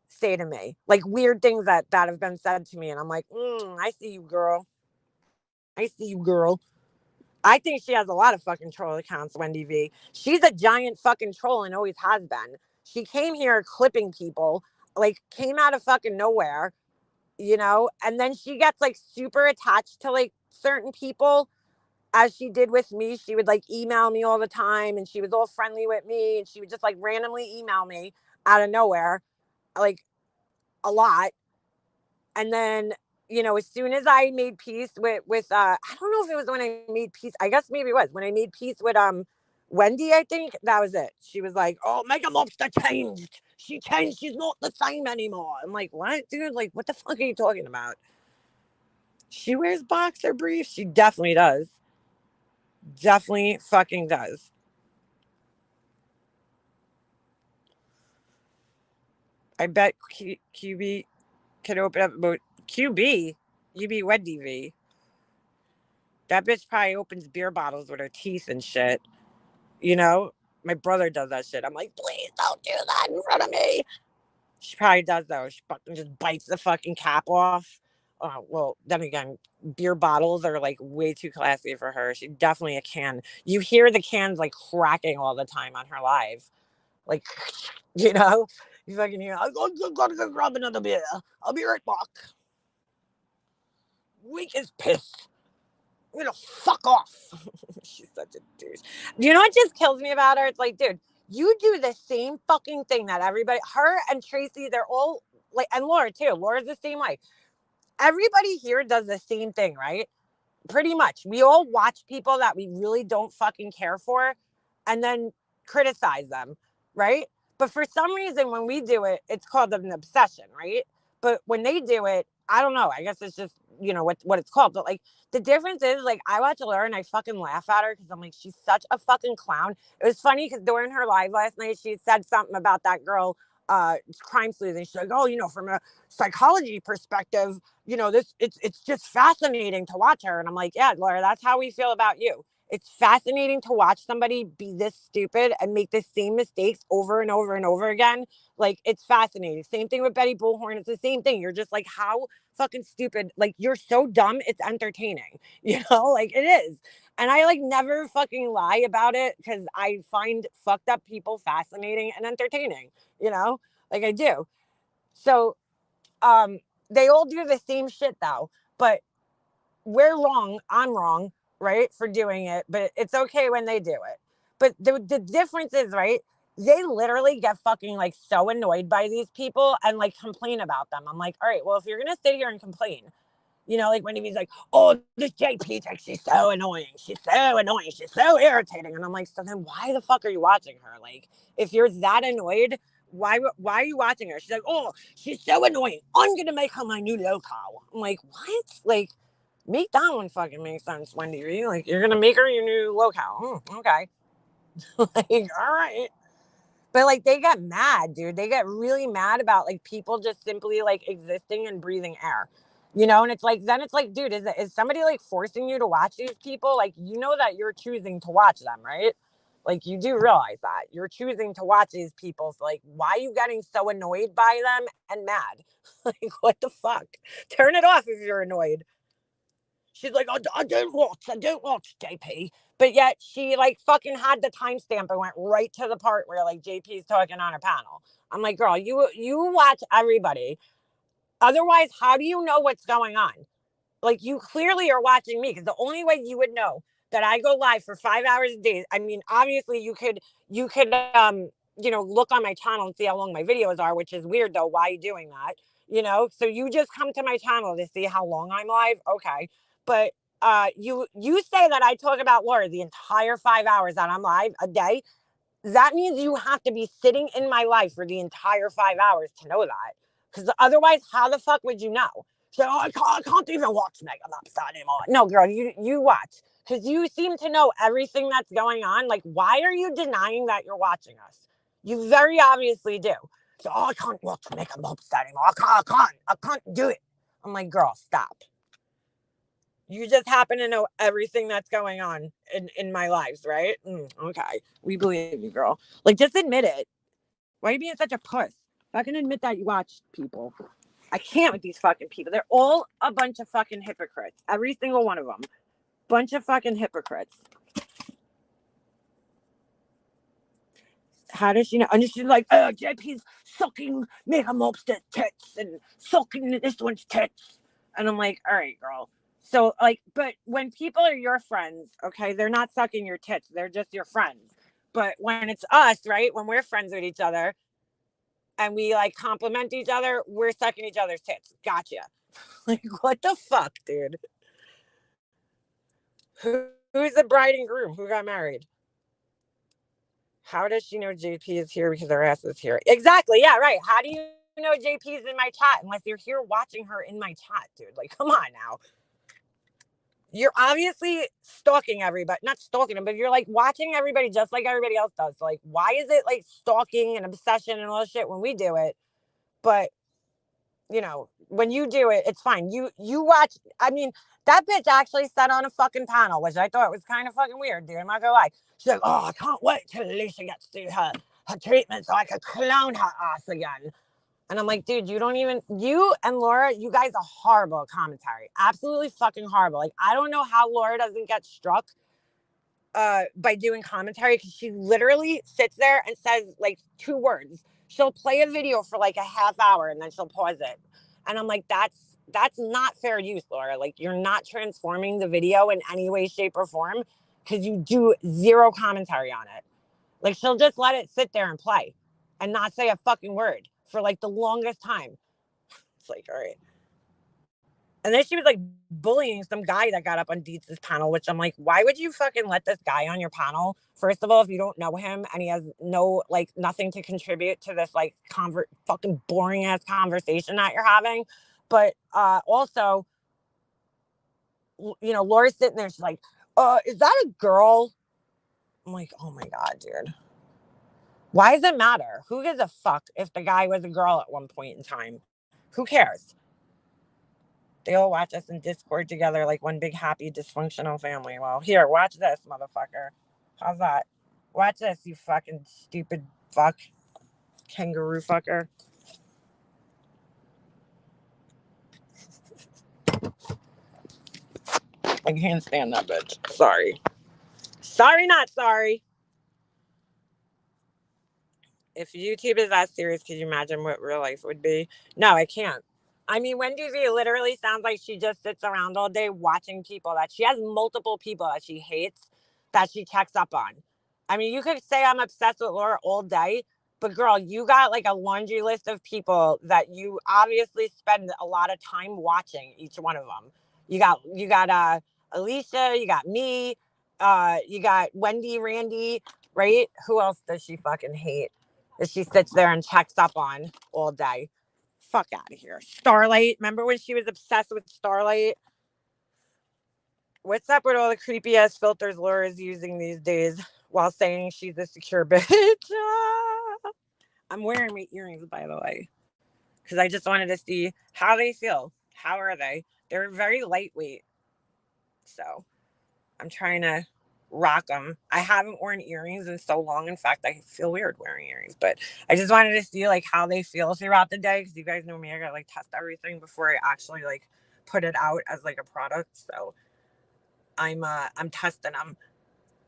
say to me, like weird things that have been said to me, and I'm like, I see you, girl. I see you, girl. I think she has a lot of fucking troll accounts, Wendy V. She's a giant fucking troll and always has been. She came here clipping people, like came out of fucking nowhere, you know, and then she gets like super attached to like certain people as she did with me. She would like email me all the time and she was all friendly with me and she would just like randomly email me out of nowhere, like a lot. And then, you know, as soon as I made peace with I don't know if it was when I made peace. I guess maybe it was when I made peace with Wendy, I think that was it. She was like, oh, Mega Mobster changed. She changed. She's not the same anymore. I'm like, what, dude? Like, what the fuck are you talking about? She wears boxer briefs. She definitely does. Definitely fucking does. I bet QB can open up about QB. You be Wendy V. That bitch probably opens beer bottles with her teeth and shit. You know, my brother does that shit. I'm like, please don't do that in front of me. She probably does though. She fucking just bites the fucking cap off. Well, then again, beer bottles are like way too classy for her. She definitely a can. You hear the cans like cracking all the time on her live, like you know. You fucking hear. I'm gonna go grab another beer. I'll be right back. Weak as piss. I'm gonna fuck off. She's such a douche. You know what just kills me about her? It's like, dude, you do the same fucking thing that everybody, her and Tracy, they're all like, and Laura too. Laura's the same way. Everybody here does the same thing, right? Pretty much. We all watch people that we really don't fucking care for and then criticize them, right? But for some reason, when we do it, it's called an obsession, right? But when they do it, I don't know. I guess it's just, you know, what it's called. But like the difference is like I watch Laura and I fucking laugh at her because I'm like, she's such a fucking clown. It was funny because during her live last night, she said something about that girl crime sleuthing. She's like, oh, you know, from a psychology perspective, you know, this it's just fascinating to watch her. And I'm like, yeah, Laura, that's how we feel about you. It's fascinating to watch somebody be this stupid and make the same mistakes over and over and over again. Like, it's fascinating. Same thing with Betty Bullhorn. It's the same thing. You're just like, how fucking stupid. Like, you're so dumb. It's entertaining. You know, like it is. And I like never fucking lie about it because I find fucked up people fascinating and entertaining, you know, like I do. So, they all do the same shit though, but we're wrong. I'm wrong. right, for doing it, but it's okay when they do it. But the difference is, right, they literally get fucking like so annoyed by these people and like complain about them. I'm like, all right, well, if you're gonna sit here and complain, you know, like when he's like, oh, this JP chick, she's so annoying. She's so annoying. She's so irritating. And I'm like, so then why the fuck are you watching her? Like, if you're that annoyed, why are you watching her? She's like, oh, she's so annoying. I'm gonna make her my new locale. I'm like, what? Like, make that one fucking make sense, Wendy. Are you like, you're gonna make her your new locale? Okay. Like, all right. But like they get mad, dude. They get really mad about like people just simply like existing and breathing air. You know, and it's like then it's like, dude, is somebody like forcing you to watch these people? Like, you know that you're choosing to watch them, right? Like you do realize that you're choosing to watch these people. So like, why are you getting so annoyed by them and mad? Like, what the fuck? Turn it off if you're annoyed. She's like, I don't watch JP. But yet she like fucking had the timestamp and went right to the part where like JP's talking on her panel. I'm like, girl, you watch everybody. Otherwise, how do you know what's going on? Like you clearly are watching me because the only way you would know that I go live for 5 hours a day. I mean, obviously you could you know, look on my channel and see how long my videos are, which is weird though. Why are you doing that? You know, so you just come to my channel to see how long I'm live. Okay. But you say that I talk about Laura the entire 5 hours that I'm live a day. That means you have to be sitting in my life for the entire 5 hours to know that. Because otherwise, how the fuck would you know? So I can't even watch Mega Maps anymore. No, girl, you watch. Because you seem to know everything that's going on. Like, why are you denying that you're watching us? You very obviously do. So I can't watch Mega Maps anymore. I can't do it. I'm like, girl, stop. You just happen to know everything that's going on in my lives, right? Okay. We believe you, girl. Like, just admit it. Why are you being such a puss? Fucking admit that you watch people. I can't with these fucking people. They're all a bunch of fucking hypocrites. Every single one of them. Bunch of fucking hypocrites. How does she know? And she's like, oh, JP's sucking Mega Mobster's tits and sucking this one's tits. And I'm like, all right, girl. So, like, but when people are your friends, okay, they're not sucking your tits. They're just your friends. But when it's us, right, when we're friends with each other and we like compliment each other, we're sucking each other's tits. Gotcha. Like, what the fuck, dude? Who's the bride and groom? Who got married? How does she know JP is here because her ass is here? Exactly. Yeah, right. How do you know JP's in my chat unless you're here watching her in my chat, dude? Like, come on now. You're obviously stalking everybody. Not stalking them, but you're like watching everybody just like everybody else does. So, like, why is it like stalking and obsession and all this shit when we do it? But you know, when you do it, it's fine. You watch. I mean, that bitch actually sat on a fucking panel, which I thought was kind of fucking weird, dude. I'm not gonna lie. She's like, oh, I can't wait till Alicia gets through her treatment so I could clone her ass again. And I'm like, dude, you and Laura, you guys are horrible at commentary. Absolutely fucking horrible. Like, I don't know how Laura doesn't get struck by doing commentary because she literally sits there and says like 2 words. She'll play a video for like a half hour and then she'll pause it. And I'm like, that's not fair use, Laura. Like, you're not transforming the video in any way, shape, or form because you do zero commentary on it. Like, she'll just let it sit there and play and not say a fucking word for like the longest time. It's like, all right. And then she was like bullying some guy that got up on Dietz's panel, which I'm like, why would you fucking let this guy on your panel? First of all, if you don't know him and he has no, like, nothing to contribute to this, like, fucking boring ass conversation that you're having. But also, you know, Laura's sitting there, she's like, is that a girl? I'm like, oh my God, dude. Why does it matter? Who gives a fuck if the guy was a girl at one point in time? Who cares? They all watch us in Discord together like one big happy dysfunctional family. Well, here, watch this, motherfucker. How's that? Watch this, you fucking stupid fuck. Kangaroo fucker. I can't stand that bitch. Sorry. Sorry, not sorry. If YouTube is that serious, could you imagine what real life would be? No, I can't. I mean, Wendy V literally sounds like she just sits around all day watching people that she has multiple people that she hates that she checks up on. I mean, you could say I'm obsessed with Laura all day, but girl, you got like a laundry list of people that you obviously spend a lot of time watching each one of them. You got Alicia, you got me, you got Wendy, Randy, right? Who else does she fucking hate that she sits there and checks up on all day? Fuck out of here. Starlight. Remember when she was obsessed with Starlight? What's up with all the creepy ass filters Laura's using these days while saying she's a secure bitch? I'm wearing my earrings, by the way, because I just wanted to see how they feel. How are they? They're very lightweight. So I'm trying to rock them. I haven't worn earrings in so long. In fact, I feel weird wearing earrings, but I just wanted to see like how they feel throughout the day, because you guys know me, I gotta like test everything before I actually like put it out as like a product. So I'm testing them.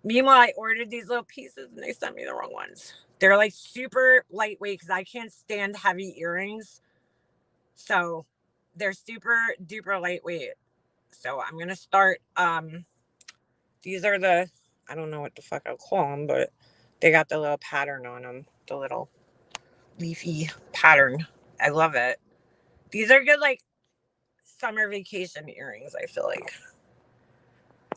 Meanwhile, I ordered these little pieces and they sent me the wrong ones. They're like super lightweight because I can't stand heavy earrings. So they're super duper lightweight. So I'm gonna start these are the, I don't know what the fuck I'll call them, but they got the little pattern on them, the little leafy pattern. I love it. These are good, like summer vacation earrings. I feel like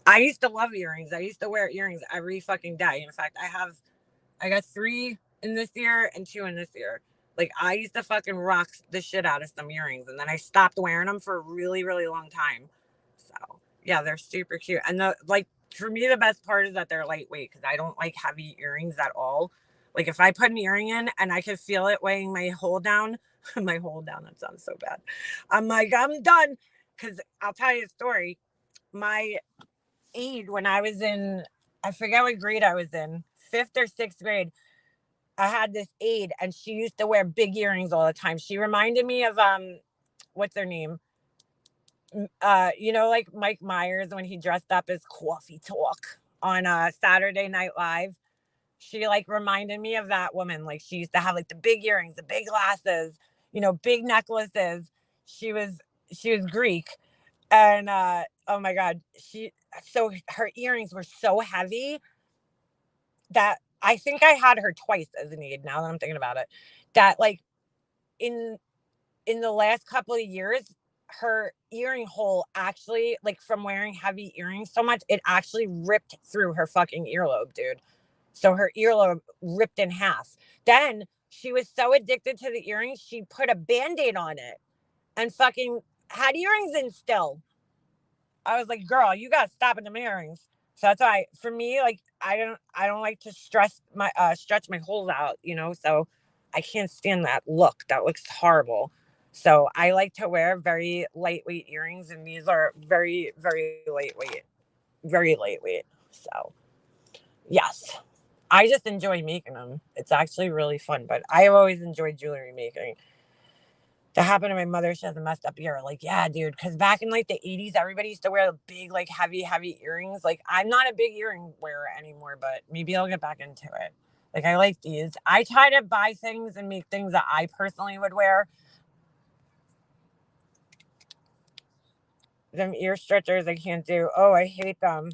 I used to love earrings. I used to wear earrings every fucking day. In fact, I got 3 in this year and 2 in this year. Like I used to fucking rock the shit out of some earrings, and then I stopped wearing them for a really, really long time. So yeah, they're super cute. And the like for me, the best part is that they're lightweight because I don't like heavy earrings at all. Like if I put an earring in and I could feel it weighing my hole down, my hole down. That sounds so bad. I'm like I'm done. Because I'll tell you a story. My aide when I was in, I forget what grade I was in, 5th or 6th grade. I had this aide and she used to wear big earrings all the time. She reminded me of what's her name? Like Mike Myers when he dressed up as Coffee Talk on Saturday Night Live. She like reminded me of that woman. Like she used to have like the big earrings, the big glasses, big necklaces. She was she was Greek. And oh my god, so her earrings were so heavy that I think I had her twice as an aide. Now that I'm thinking about it, that like in in the last couple of years, her earring hole actually, like from wearing heavy earrings so much, it actually ripped through her fucking earlobe, dude. So her earlobe ripped in half. Then she was so addicted to the earrings, she put a band-aid on it and fucking had earrings in still. I was like, girl, you gotta stop at the earrings. So that's why for me, like I don't like to stretch my holes out, so I can't stand that look. That looks horrible. So I like to wear very lightweight earrings, and these are very, very lightweight. Very lightweight. So yes. I just enjoy making them. It's actually really fun, but I always enjoyed jewelry making. That happened to my mother. She has a messed up ear. Like, yeah, dude. Because back in like the 80s, everybody used to wear big, like heavy, heavy earrings. Like, I'm not a big earring wearer anymore, but maybe I'll get back into it. Like, I like these. I try to buy things and make things that I personally would wear. Them ear stretchers, I can't do. Oh, I hate them.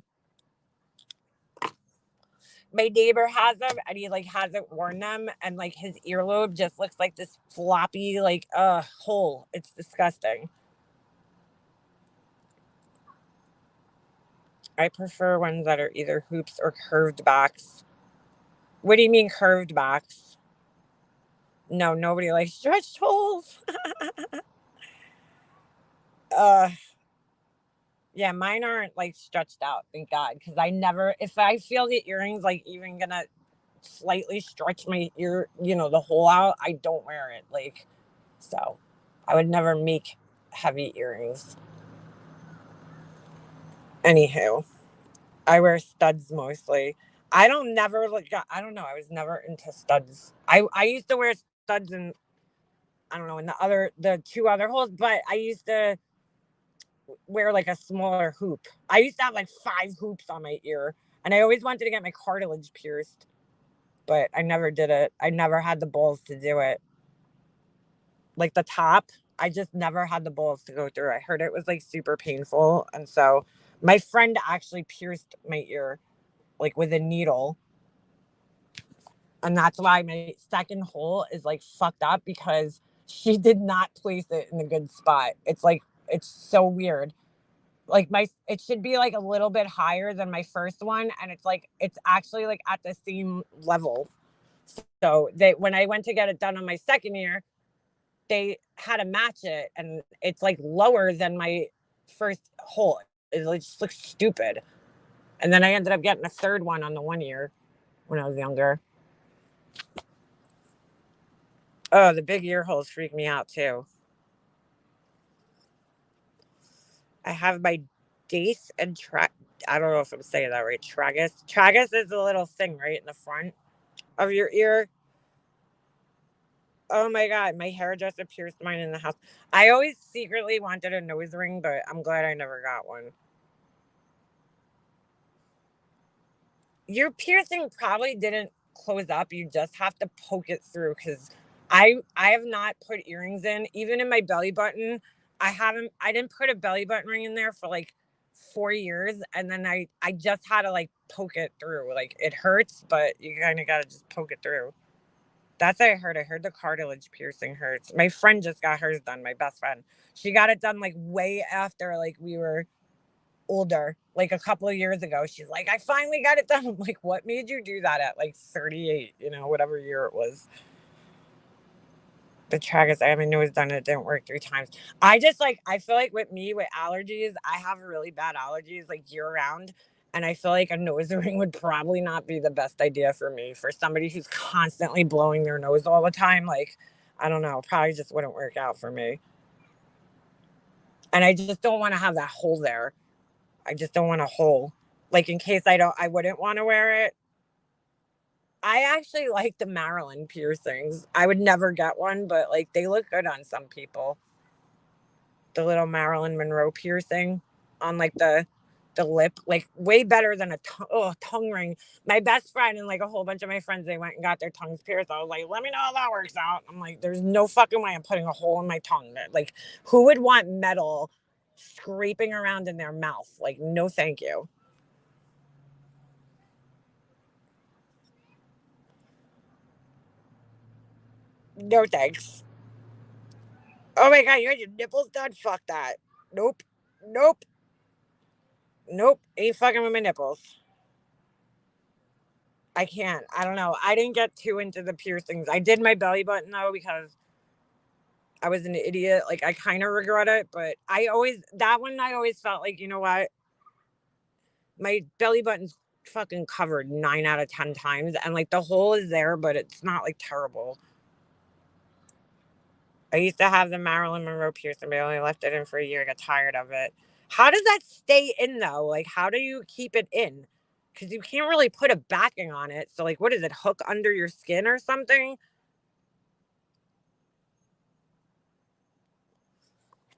My neighbor has them and he like hasn't worn them, and like his earlobe just looks like this floppy, like, hole. It's disgusting. I prefer ones that are either hoops or curved backs. What do you mean curved backs? No, nobody likes stretched holes. uh yeah, mine aren't like stretched out, thank God. Because I never, if I feel the earrings like even gonna slightly stretch my ear, the hole out, I don't wear it. Like, so I would never make heavy earrings. Anywho, I wear studs mostly. I don't never like I don't know. I was never into studs. I used to wear studs in, I don't know, in the 2 other holes, but I used to wear like a smaller hoop. I used to have like 5 hoops on my ear, and I always wanted to get my cartilage pierced, but I never did it. I never had the balls to do it. Like the top. I just never had the balls to go through. I heard it was like super painful. And so my friend actually pierced my ear like with a needle. And that's why my second hole is like fucked up because she did not place it in a good spot. It's like, it's so weird. Like it should be like a little bit higher than my first one. And it's like, it's actually like at the same level. So when I went to get it done on my second ear, they had to match it, and it's like lower than my first hole. It just looks stupid. And then I ended up getting a third one on the one ear when I was younger. Oh, the big ear holes freak me out too. I have my dace and I don't know if I'm saying that right. Tragus. Tragus is the little thing right in the front of your ear. Oh my god, my hairdresser pierced mine in the house. I always secretly wanted a nose ring, but I'm glad I never got one. Your piercing probably didn't close up. You just have to poke it through because I have not put earrings in, even in my belly button. I didn't put a belly button ring in there for like 4 years, and then I just had to like poke it through. Like it hurts, but you kind of got to just poke it through. That's what I heard. I heard the cartilage piercing hurts. My friend just got hers done. My best friend. She got it done like way after like we were older, like a couple of years ago. She's like, I finally got it done. I'm like, what made you do that at like 38, whatever year it was? The tragus, I haven't always done it. It didn't work 3 times. I feel like with me, with allergies, I have really bad allergies like year round. And I feel like a nose ring would probably not be the best idea for me. For somebody who's constantly blowing their nose all the time, like, I don't know, probably just wouldn't work out for me. And I just don't want to have that hole there. I just don't want a hole. Like in case I wouldn't want to wear it. I actually like the Maryland piercings. I would never get one, but like they look good on some people. The little Marilyn Monroe piercing on like the lip, like way better than a tongue ring. My best friend and like a whole bunch of my friends, they went and got their tongues pierced. I was like, let me know how that works out. I'm like, there's no fucking way I'm putting a hole in my tongue. Like, who would want metal scraping around in their mouth? Like, no, thank you. No thanks. Oh my god, you had your nipples done? Fuck that. Nope. Nope. Nope. Ain't fucking with my nipples. I can't. I don't know. I didn't get too into the piercings. I did my belly button though because I was an idiot. Like I kind of regret it, but that one I always felt like, you know what? My belly button's fucking covered 9 out of 10 times, and like the hole is there, but it's not like terrible. I used to have the Marilyn Monroe piercing, but I only left it in for a year. I got tired of it. How does that stay in though? Like, how do you keep it in? Because you can't really put a backing on it. So, like, what is it? Hook under your skin or something?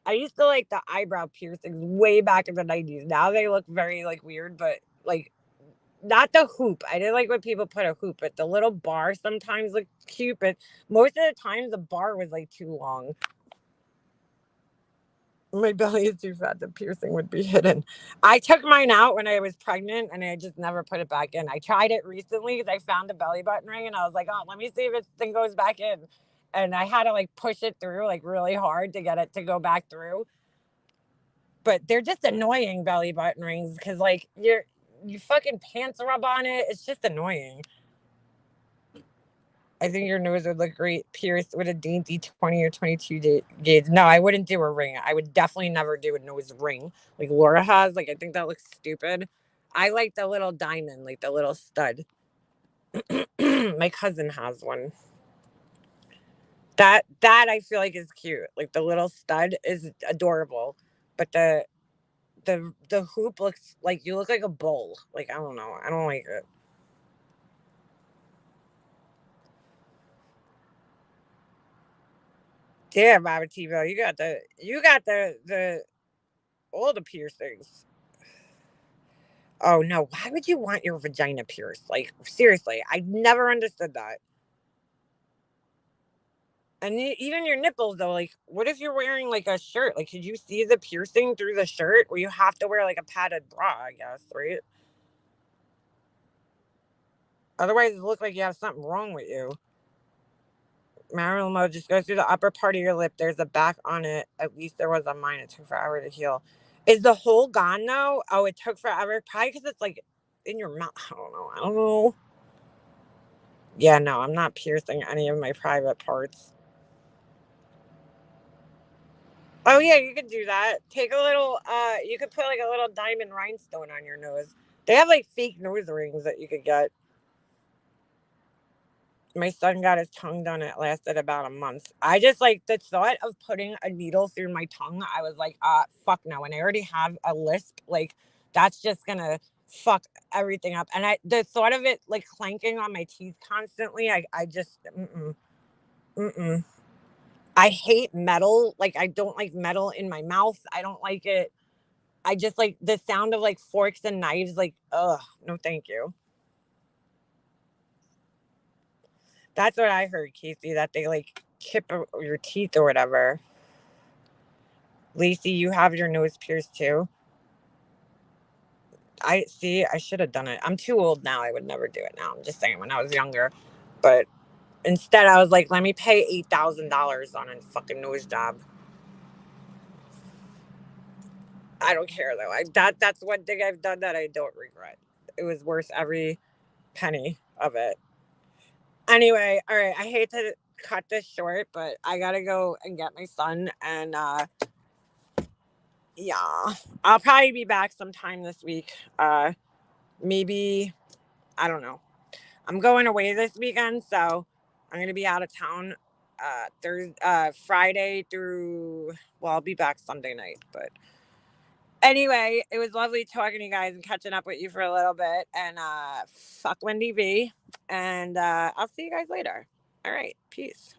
I used to like the eyebrow piercings way back in the 90s. Now they look very like weird, but like not the hoop. I didn't like when people put a hoop, but the little bar sometimes looked cute. But most of the time, the bar was like too long. My belly is too fat. The piercing would be hidden. I took mine out when I was pregnant and I just never put it back in. I tried it recently because I found a belly button ring and I was like, oh, let me see if this thing goes back in. And I had to like push it through like really hard to get it to go back through. But they're just annoying belly button rings because like you fucking pants rub on it. It's just annoying. I think your nose would look great pierced with a dainty 20 or 22 gauge. No, I wouldn't do a ring. I would definitely never do a nose ring like Laura has. Like, I think that looks stupid. I like the little diamond, like the little stud. My cousin has one. That I feel like is cute. Like the little stud is adorable, but the hoop looks like you look like a bull. Like I don't know. I don't like it. Damn, Bobby TiVo, you got the all the piercings. Oh no, why would you want your vagina pierced? Like seriously, I never understood that. And even your nipples, though, like, what if you're wearing like a shirt? Like, could you see the piercing through the shirt? Or you have to wear like a padded bra, I guess, right? Otherwise, it looks like you have something wrong with you. Marital mode just goes through the upper part of your lip. There's a back on it. At least there was on mine. It took forever to heal. Is the hole gone now? Oh, it took forever. Probably because it's like in your mouth. I don't know. I don't know. Yeah, no, I'm not piercing any of my private parts. Oh yeah, you could do that. Take a little you could put like a little diamond rhinestone on your nose. They have like fake nose rings that you could get. My son got his tongue done. It lasted about a month. I just like the thought of putting a needle through my tongue. I was like, fuck no. And I already have a lisp. Like, that's just gonna fuck everything up. And the thought of it like clanking on my teeth constantly, I just, mm-mm. I hate metal. Like, I don't like metal in my mouth. I don't like it. I just like the sound of like forks and knives. Like, ugh, no, thank you. That's what I heard, Casey, that they like chip your teeth or whatever. Lacey, you have your nose pierced too. I see. I should have done it. I'm too old now. I would never do it now. I'm just saying when I was younger. But instead, I was like, let me pay $8,000 on a fucking nose job. I don't care though. That's one thing I've done that I don't regret. It was worth every penny of it. Anyway, all right. I hate to cut this short, but I gotta go and get my son. And yeah, I'll probably be back sometime this week. Maybe, I don't know. I'm going away this weekend, so I'm gonna be out of town Thursday, Friday through. Well, I'll be back Sunday night. But anyway, it was lovely talking to you guys and catching up with you for a little bit. And fuck Wendy V. And I'll see you guys later. All right, peace.